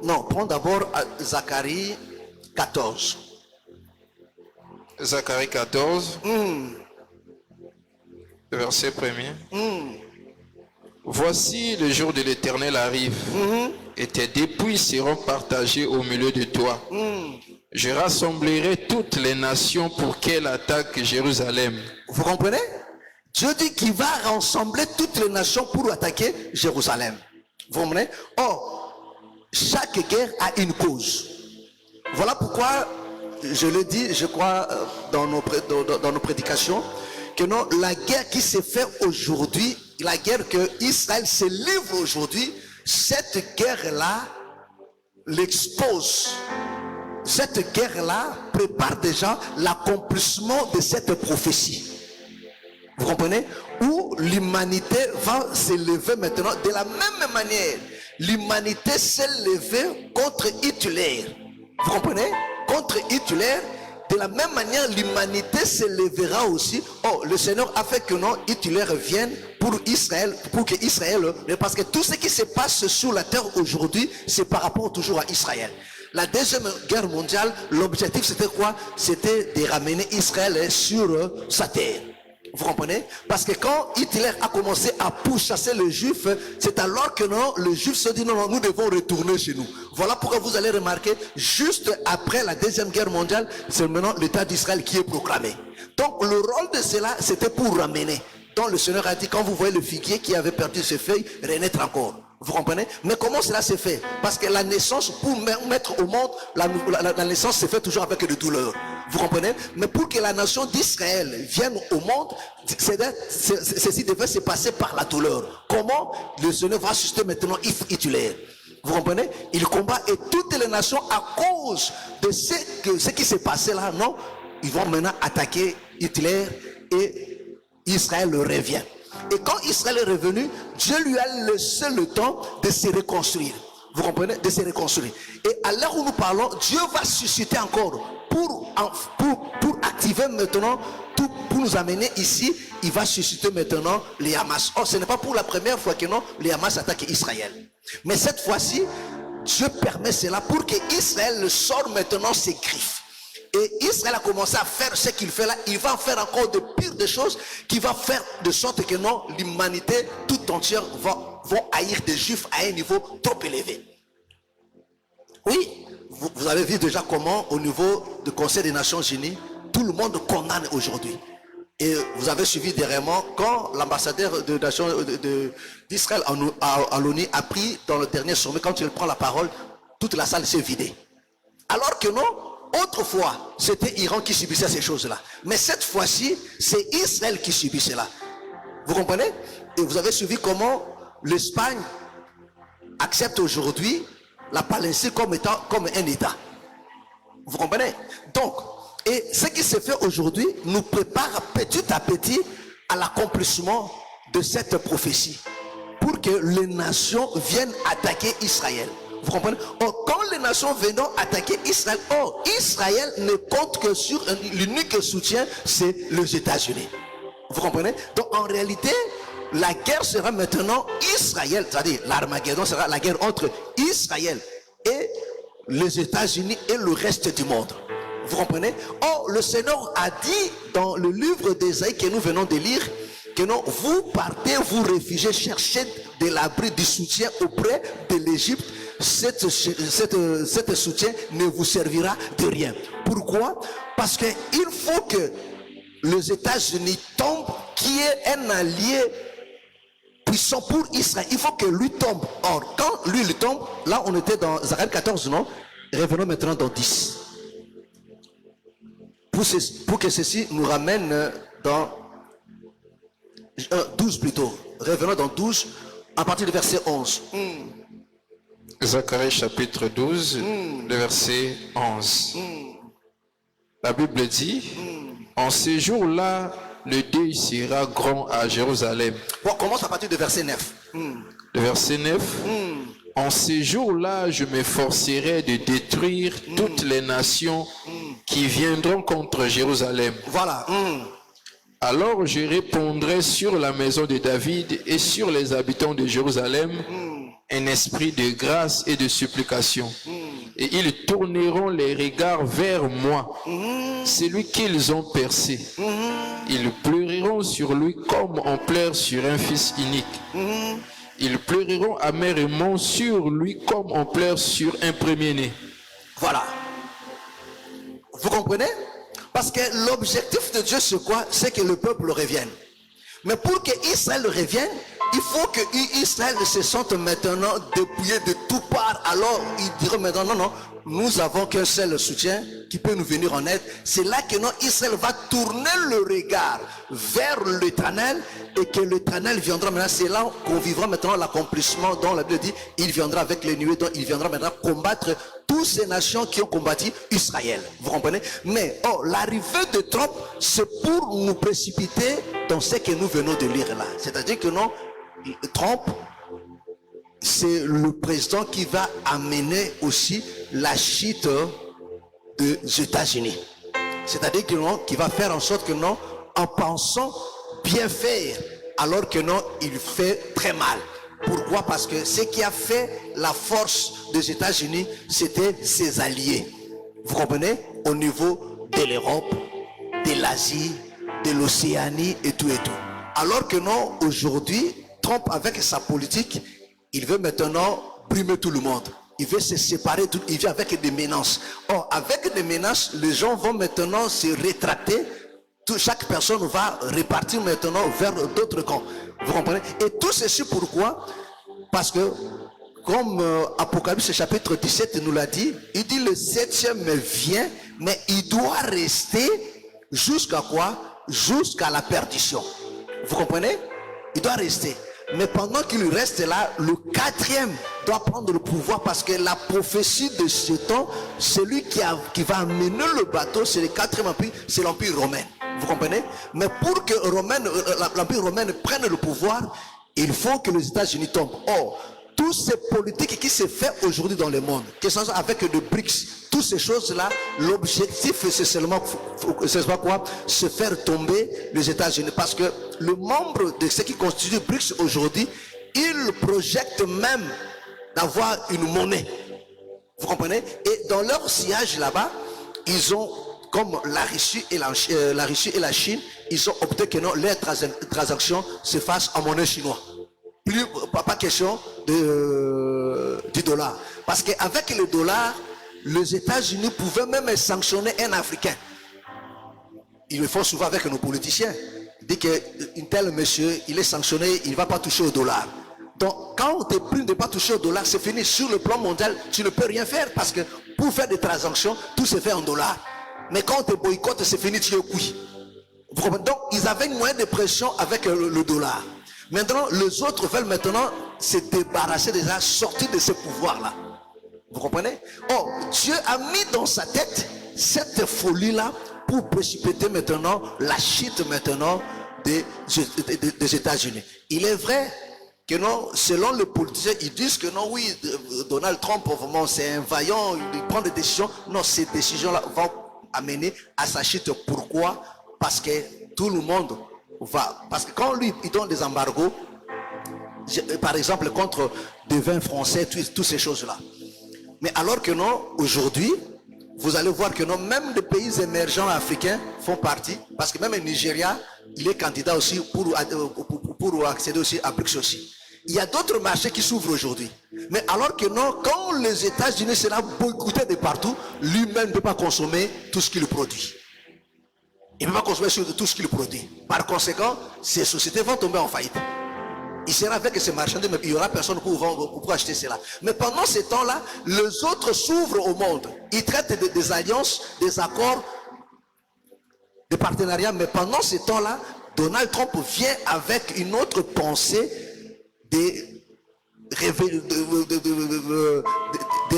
Non, prends d'abord Zacharie 14. Zacharie 14. Le verset 1er. Voici le jour de l'Éternel arrive, et tes dépouilles seront partagées au milieu de toi. Je rassemblerai toutes les nations pour qu'elles attaquent Jérusalem. Vous comprenez? Dieu dit qu'il va rassembler toutes les nations pour attaquer Jérusalem. Vous comprenez? Or, chaque guerre a une cause. Voilà pourquoi, je le dis, je crois, dans nos prédications, que non, la guerre qui se fait aujourd'hui, la guerre que Israël se livre aujourd'hui, cette guerre-là l'expose. Cette guerre-là prépare déjà l'accomplissement de cette prophétie. Vous comprenez? Où l'humanité va se lever maintenant de la même manière. L'humanité s'est levée contre Hitler. Vous comprenez? Contre Hitler. De la même manière, l'humanité se lèvera aussi. Oh, le Seigneur a fait que non, Hitler vienne pour Israël, pour que Israël, parce que tout ce qui se passe sur la terre aujourd'hui, c'est par rapport toujours à Israël. La deuxième guerre mondiale, l'objectif c'était quoi? C'était de ramener Israël sur sa terre. Vous comprenez? Parce que quand Hitler a commencé à pourchasser les Juifs, c'est alors que non, les Juifs se disent non, nous devons retourner chez nous. Voilà pourquoi vous allez remarquer, juste après la deuxième guerre mondiale, c'est maintenant l'État d'Israël qui est proclamé. Donc le rôle de cela, c'était pour ramener. Donc le Seigneur a dit, quand vous voyez le figuier qui avait perdu ses feuilles, renaître encore. Vous comprenez? Mais comment cela se fait? Parce que la naissance, pour mettre au monde, la naissance se fait toujours avec de douleur. Vous comprenez? Mais pour que la nation d'Israël vienne au monde, ceci devait se passer par la douleur. Comment? Le Seigneur va susciter maintenant Hitler. Vous comprenez? Il combat et toutes les nations à cause de ce qui s'est passé là, non? Ils vont maintenant attaquer Hitler et Israël le revient. Et quand Israël est revenu, Dieu lui a laissé le temps de se reconstruire. Vous comprenez? De se reconstruire. Et à l'heure où nous parlons, Dieu va susciter encore pour activer maintenant tout, pour nous amener ici. Il va susciter maintenant les Hamas. Or, ce n'est pas pour la première fois que non, les Hamas attaquent Israël. Mais cette fois-ci, Dieu permet cela pour que Israël sorte maintenant ses griffes. Et Israël a commencé à faire ce qu'il fait là. Il va faire encore de pires des choses qui va faire de sorte que non, l'humanité tout entière vont haïr des Juifs à un niveau trop élevé. Oui, vous avez vu déjà comment au niveau du Conseil des Nations Unies, tout le monde condamne aujourd'hui. Et vous avez suivi dernièrement quand l'ambassadeur d'Israël à l'ONU a pris dans le dernier sommet, quand il prend la parole, toute la salle s'est vidée. Alors que non, autrefois, c'était Iran qui subissait ces choses-là. Mais cette fois-ci, c'est Israël qui subit cela. Vous comprenez? Et vous avez suivi comment l'Espagne accepte aujourd'hui la Palestine comme un État. Vous comprenez? Donc, et ce qui se fait aujourd'hui nous prépare petit à petit à l'accomplissement de cette prophétie. Pour que les nations viennent attaquer Israël. Vous comprenez? Or, quand les nations viendront attaquer Israël, Israël ne compte que sur l'unique soutien, c'est les États-Unis. Vous comprenez? Donc en réalité, la guerre sera maintenant Israël, c'est-à-dire l'Armageddon sera la guerre entre Israël et les États-Unis et le reste du monde. Vous comprenez? Or, le Seigneur a dit dans le livre d'Ésaïe que nous venons de lire, que non, vous partez, vous réfugiez, cherchez de l'abri, du soutien auprès de l'Égypte. Cet soutien ne vous servira de rien. Pourquoi? Parce qu'il faut que les États-Unis tombent, qui est un allié puissant pour Israël. Il faut que lui tombe. Or, quand lui tombe, là on était dans Zacharie 14, non? Revenons maintenant dans 10. Pour que ceci nous ramène dans 12 plutôt. Revenons dans 12, à partir du verset 11. Zacharie chapitre 12, le verset 11. La Bible dit, en ces jours-là, le deuil sera grand à Jérusalem. Bon, on commence à partir du verset 9. Le verset 9. En ces jours-là, je m'efforcerai de détruire toutes les nations qui viendront contre Jérusalem. Voilà. Alors je répondrai sur la maison de David et sur les habitants de Jérusalem un esprit de grâce et de supplication. Et ils tourneront les regards vers moi, celui qu'ils ont percé. Ils pleureront sur lui comme on pleure sur un fils unique. Ils pleureront amèrement sur lui comme on pleure sur un premier-né. Voilà. Vous comprenez? Parce que l'objectif de Dieu, c'est quoi? C'est que le peuple revienne. Mais pour que Israël revienne, il faut que Israël se sente maintenant dépouillé de tout part. Alors, il dira maintenant, non, nous avons qu'un seul soutien qui peut nous venir en aide. C'est là que Israël va tourner le regard vers l'Éternel et que l'Éternel viendra maintenant. C'est là qu'on vivra maintenant l'accomplissement dont la Bible dit, il viendra avec les nuées, donc il viendra maintenant combattre toutes ces nations qui ont combattu Israël. Vous comprenez? Mais l'arrivée de Trump, c'est pour nous précipiter dans ce que nous venons de lire là. C'est-à-dire que non, Trump, c'est le président qui va amener aussi la chute des États-Unis. C'est-à-dire que non, qui va faire en sorte que non, en pensant bien faire, alors que non, il fait très mal. Pourquoi? Parce que ce qui a fait la force des États-Unis, c'était ses alliés. Vous comprenez? Au niveau de l'Europe, de l'Asie, de l'Océanie et tout et tout. Alors que non, aujourd'hui, Trump, avec sa politique, il veut maintenant brimer tout le monde. Il veut se séparer, il vient avec des menaces. Or, avec des menaces, les gens vont maintenant se rétracter. Chaque personne va repartir maintenant vers d'autres camps. Vous comprenez? Et tout ceci pourquoi? Parce que, comme Apocalypse chapitre 17 nous l'a dit, il dit le 7e vient, mais il doit rester jusqu'à quoi? Jusqu'à la perdition. Vous comprenez? Il doit rester. Mais pendant qu'il reste là, le 4e doit prendre le pouvoir parce que la prophétie de ce temps, celui qui va amener le bateau, c'est le 4e empire, c'est l'empire romain. Vous comprenez? Mais pour que l'empire romain prenne le pouvoir, il faut que les États-Unis tombent. Or, toutes ces politiques qui se fait aujourd'hui dans le monde, que ce soit avec le BRICS, toutes ces choses-là, l'objectif c'est seulement quoi? Se faire tomber les États-Unis. Parce que le membre de ce qui constitue le BRICS aujourd'hui, ils projettent même d'avoir une monnaie. Vous comprenez? Et dans leur sillage là-bas, ils ont, comme la Russie et la Chine, ils ont opté que non, leurs transactions se fassent en monnaie chinoise. Plus, pas question du dollar. Parce qu'avec le dollar, les États-Unis pouvaient même sanctionner un Africain. Ils le font souvent avec nos politiciens. Ils disent qu'un tel monsieur, il est sanctionné, il ne va pas toucher au dollar. Donc, quand on te prie de ne pas toucher au dollar, c'est fini. Sur le plan mondial, tu ne peux rien faire parce que pour faire des transactions, tout se fait en dollars. Mais quand on te boycotte, c'est fini, tu es cuit. Donc, ils avaient une moyen de pression avec le dollar. Maintenant, les autres veulent maintenant se débarrasser déjà, sortir de ce pouvoir-là. Vous comprenez? Oh, Dieu a mis dans sa tête cette folie-là pour précipiter maintenant la chute maintenant des États-Unis. Il est vrai que non, selon les politiciens, ils disent que non, oui, Donald Trump, vraiment, c'est un vaillant, il prend des décisions. Non, ces décisions-là vont amener à sa chute. Pourquoi? Parce que tout le monde va... Parce que quand lui, il donne des embargos, par exemple, contre des vins français, toutes ces choses-là. Mais alors que non, aujourd'hui, vous allez voir que non, même les pays émergents africains font partie, parce que même le Nigeria il est candidat aussi pour accéder aussi à BRICS aussi. Il y a d'autres marchés qui s'ouvrent aujourd'hui. Mais alors que non, quand les États-Unis seront boycottés de partout, lui-même ne peut pas consommer tout ce qu'il produit. Il ne peut pas consommer tout ce qu'il produit. Par conséquent, ces sociétés vont tomber en faillite. Il sera avec ces marchandises, mais il n'y aura personne pour acheter cela. Mais pendant ce temps-là, les autres s'ouvrent au monde. Ils traitent des alliances, des accords, des partenariats. Mais pendant ce temps-là, Donald Trump vient avec une autre pensée de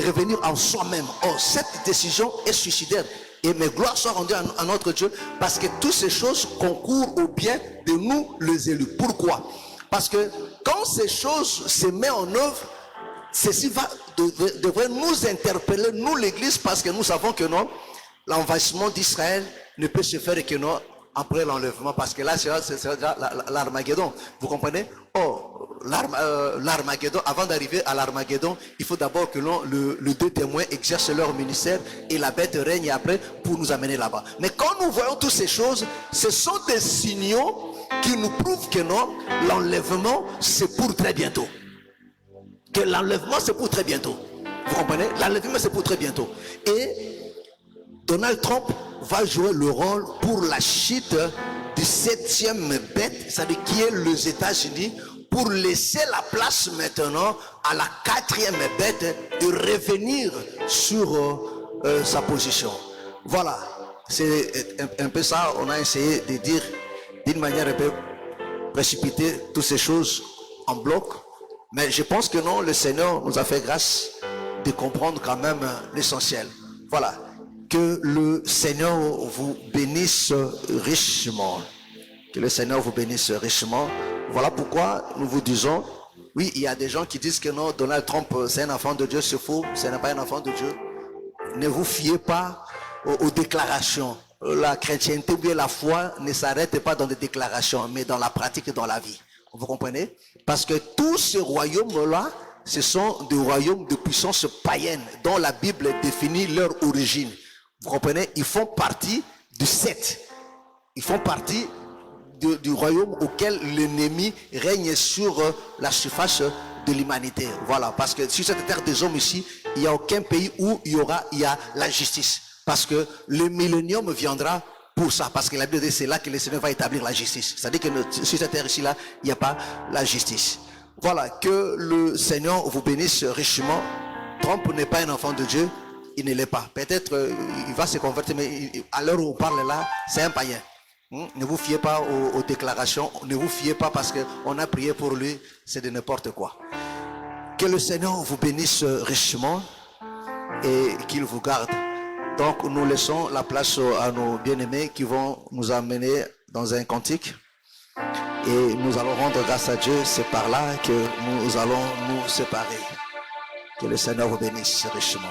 revenir en soi-même. Or, cette décision est suicidaire. Et mes gloires soient rendues à notre Dieu, parce que toutes ces choses concourent au bien de nous les élus. Pourquoi? Parce que quand ces choses se mettent en œuvre, ceci devrait nous interpeller, nous l'église, parce que nous savons que non, l'envahissement d'Israël ne peut se faire que non après l'enlèvement, parce que là c'est déjà l'Armageddon, vous comprenez? L'Armageddon, avant d'arriver à l'Armageddon, il faut d'abord que les deux témoins exercent leur ministère et la bête règne après pour nous amener là-bas. Mais quand nous voyons toutes ces choses, ce sont des signaux qui nous prouvent que non, l'enlèvement c'est pour très bientôt. Que l'enlèvement c'est pour très bientôt. Vous comprenez? L'enlèvement c'est pour très bientôt. Et Donald Trump va jouer le rôle pour la chute du 7e bête, c'est-à-dire qui est les États-Unis, pour laisser la place maintenant à la 4e bête de revenir sur sa position. Voilà, c'est un peu ça, on a essayé de dire d'une manière un peu précipitée toutes ces choses en bloc, mais je pense que non, le Seigneur nous a fait grâce de comprendre quand même l'essentiel. Voilà. Que le Seigneur vous bénisse richement. Que le Seigneur vous bénisse richement. Voilà pourquoi nous vous disons, oui, il y a des gens qui disent que non, Donald Trump, c'est un enfant de Dieu, c'est faux, ce n'est pas un enfant de Dieu. Ne vous fiez pas aux déclarations. La chrétienté ou bien la foi ne s'arrête pas dans des déclarations, mais dans la pratique et dans la vie. Vous comprenez? Parce que tous ces royaumes-là, ce sont des royaumes de puissance païenne, dont la Bible définit leur origine. Vous comprenez? Ils font partie du 7. Ils font partie du royaume auquel l'ennemi règne sur la surface de l'humanité. Voilà. Parce que sur cette terre des hommes ici, il n'y a aucun pays où il y a la justice. Parce que le millénium viendra pour ça. Parce que la Bible dit c'est là que le Seigneur va établir la justice. C'est-à-dire que sur cette terre ici-là, il n'y a pas la justice. Voilà. Que le Seigneur vous bénisse richement. Trump n'est pas un enfant de Dieu. Il ne l'est pas. Peut-être il va se convertir, mais à l'heure où on parle là, c'est un païen. Ne vous fiez pas aux déclarations. Ne vous fiez pas parce qu'on a prié pour lui. C'est de n'importe quoi. Que le Seigneur vous bénisse richement et qu'il vous garde. Donc nous laissons la place à nos bien-aimés qui vont nous amener dans un cantique. Et nous allons rendre grâce à Dieu. C'est par là que nous allons nous séparer. Que le Seigneur vous bénisse richement.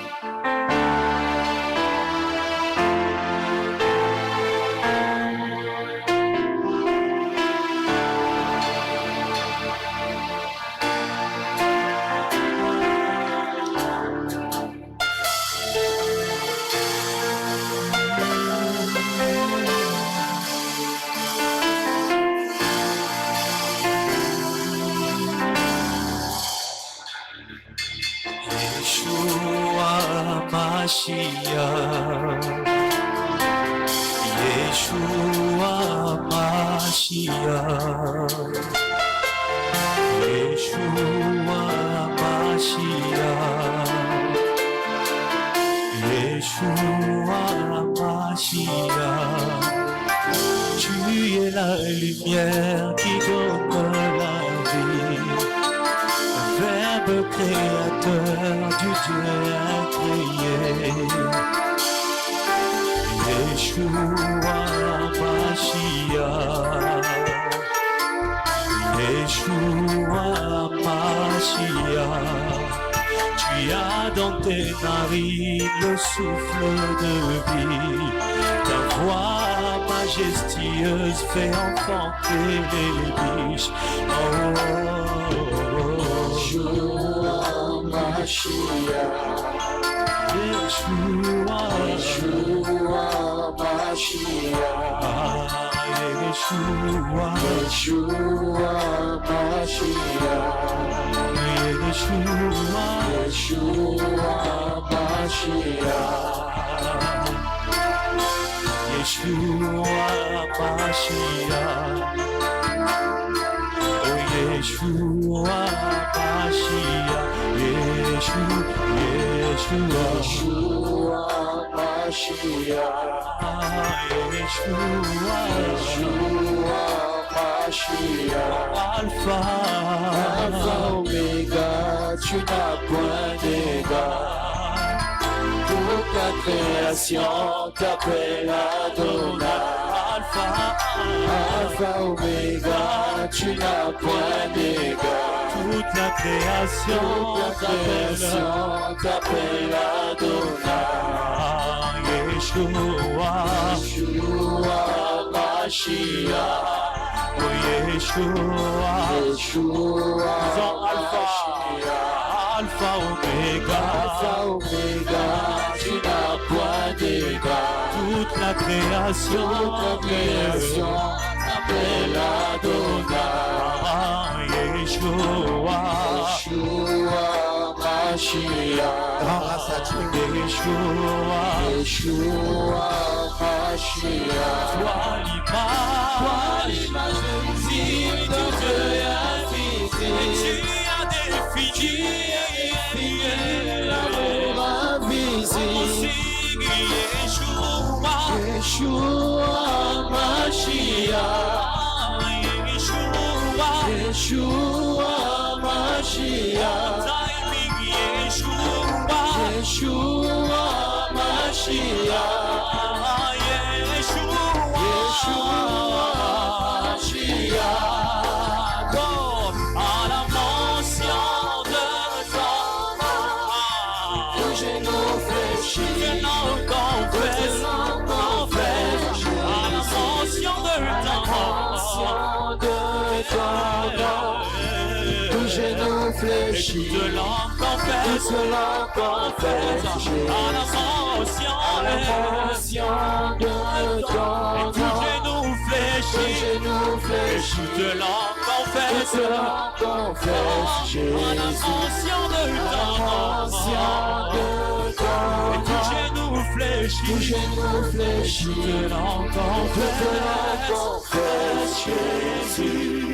Yeshua Mashiach, Yeshua Mashiach, Yeshua Mashiach. Tu es la lumière qui donne la vie, Verbe créateur du Dieu incréé. Yeshua Mashiach, Yeshua Mashiach. Tu as dans tes narines le souffle de vie, ta voix majestueuse fait enfanter les biches. Yeshua Mashiach, Yeshua, Yeshua Mashiach, Yeshua, Yeshua Mashiach, Yeshua, Yeshua Mashiach, Yeshua Mashiach, oh Yeshua Mashiach, Yeshua, Yeshua, Yeshua Mashiach, Yeshua, Yeshua Mashiach, Alpha, Alpha Omega, tu n'as point d'égal. Toute la création t'appelle Adonai. Alpha Omega, tu n'as point d'égal. toute la création t'appelle Adonai. Yeshua, Yeshua Mashiach, oh Yeshua, Yeshua Alpha, Alpha Omega, Alpha Omega, tu n'as point d'égal. toute la création t'appelle Adonai. Yeshua, Yeshua Mashiach, Rends grâce à Dieu. Yeshua, Yeshua Mashiach. toi l'image visible de Dieu invisible, tu as défini L'amour invisible, Yeshua, Yeshua Mashiach, Yeshua, Yeshua Mashiach, Yeshua, Yeshua Mashiach, Yeshua Mashiach. comme à la mention de ton nom, Que je nous fléchis, que nous confesse, à la mention de ton nom, que je nous fléchis, de langue confesse, que cela confesse, à la mention de ton que nom, nous que fléchis, je nous fléchis, de langue que confesse, cela confesse, à la Jésus, mention de ton nom, de que nous fléchis, je nous fléchis, de langue que cela confesse, confesse, Jésus.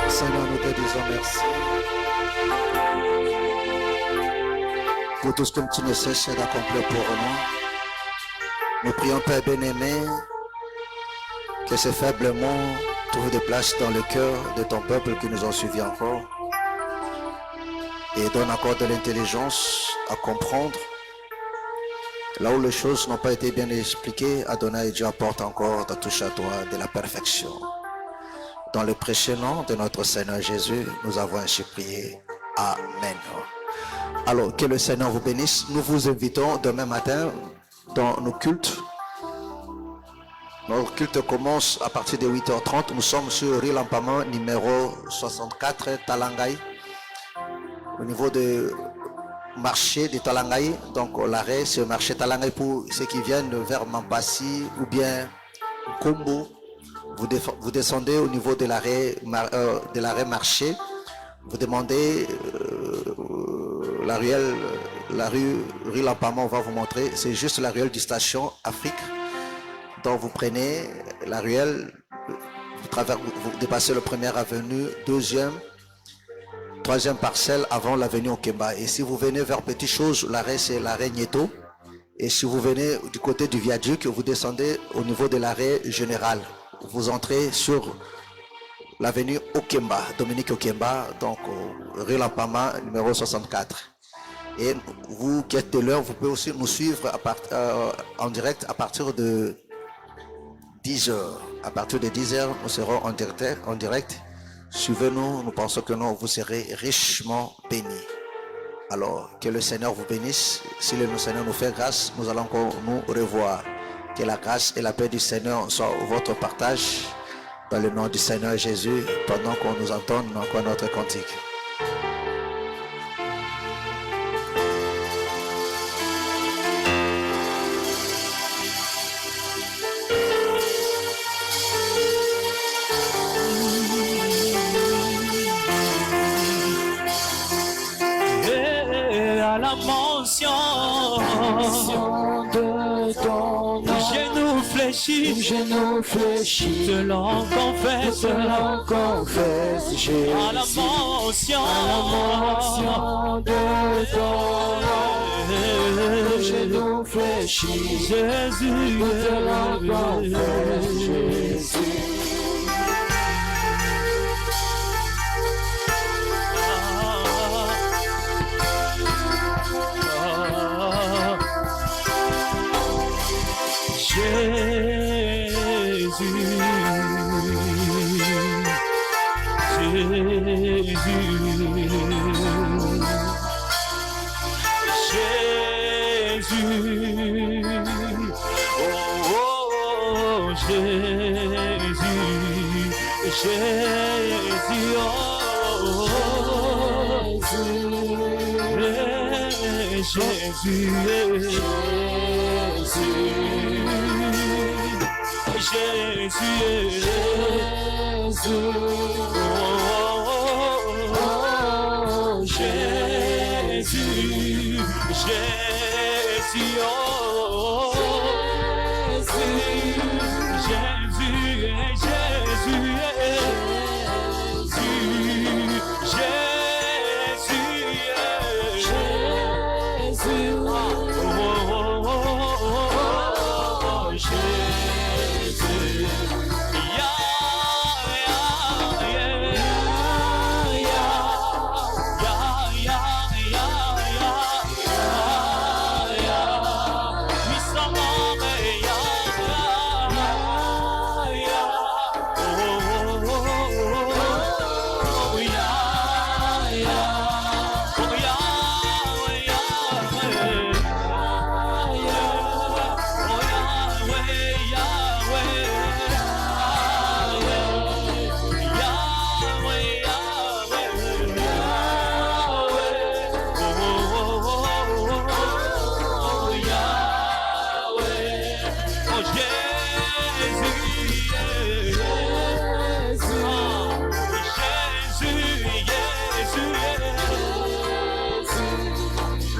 Seigneur, nous te disons merci pour tout ce que tu ne cesses d'accomplir pour nous. Nous prions, Père bien-aimé, que ces faibles mots trouvent de place dans le cœur de ton peuple qui nous ont suivis encore et donne encore de l'intelligence à comprendre. Là où les choses n'ont pas été bien expliquées, Adonai, Dieu apporte encore ta touche à toi de la perfection. Dans le précieux nom de notre Seigneur Jésus, nous avons ainsi prié. Amen. Alors, que le Seigneur vous bénisse. Nous vous invitons demain matin dans nos cultes. Notre culte commence à partir de 8h30. Nous sommes sur Rue Lampama, numéro 64, Talangaï. Au niveau de marché de Talangaï. Donc, l'arrêt, c'est le marché Talangaï pour ceux qui viennent vers Mampassi ou bien Kombo. Vous descendez au niveau de l'arrêt marché, vous demandez la rue Lampama, on va vous montrer, c'est juste la ruelle du station Afrique. Donc vous prenez la ruelle, vous dépassez le première avenue, deuxième, troisième parcelle avant l'avenue Okemba. Et si vous venez vers Petit Chose, l'arrêt c'est l'arrêt Nieto. Et si vous venez du côté du viaduc, vous descendez au niveau de l'arrêt général. Vous entrez sur l'avenue Okemba, Dominique Okemba, donc rue Lampama, numéro 64. Et vous qui êtes de l'heure, vous pouvez aussi nous suivre en direct à partir de 10h. À partir de 10h, nous serons en direct. Suivez-nous, nous pensons que vous serez richement bénis. Alors, que le Seigneur vous bénisse. Si le Seigneur nous fait grâce, nous allons encore nous revoir. Que la grâce et la paix du Seigneur soient votre partage dans le nom du Seigneur Jésus pendant qu'on nous entende encore notre cantique. la mention de ton nom. Genou fléchi, de langue confesse, Jésus. à la mention de ton nom. Genou fléchi, Jésus, de langue confesse, Jésus.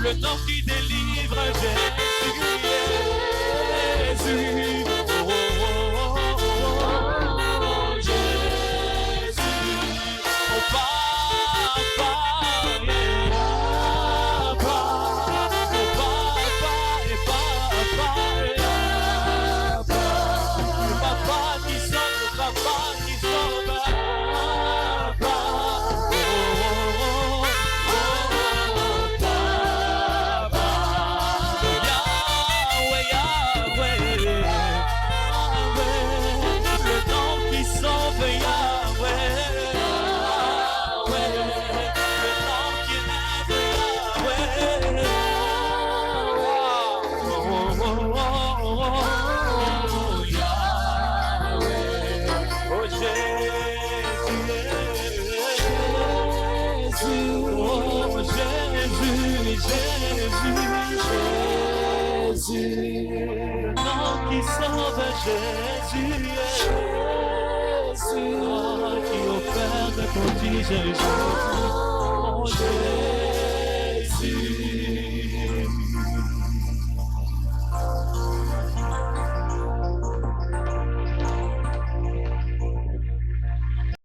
Le nom qui délivre, Jésus. Jésus, oh Jésus.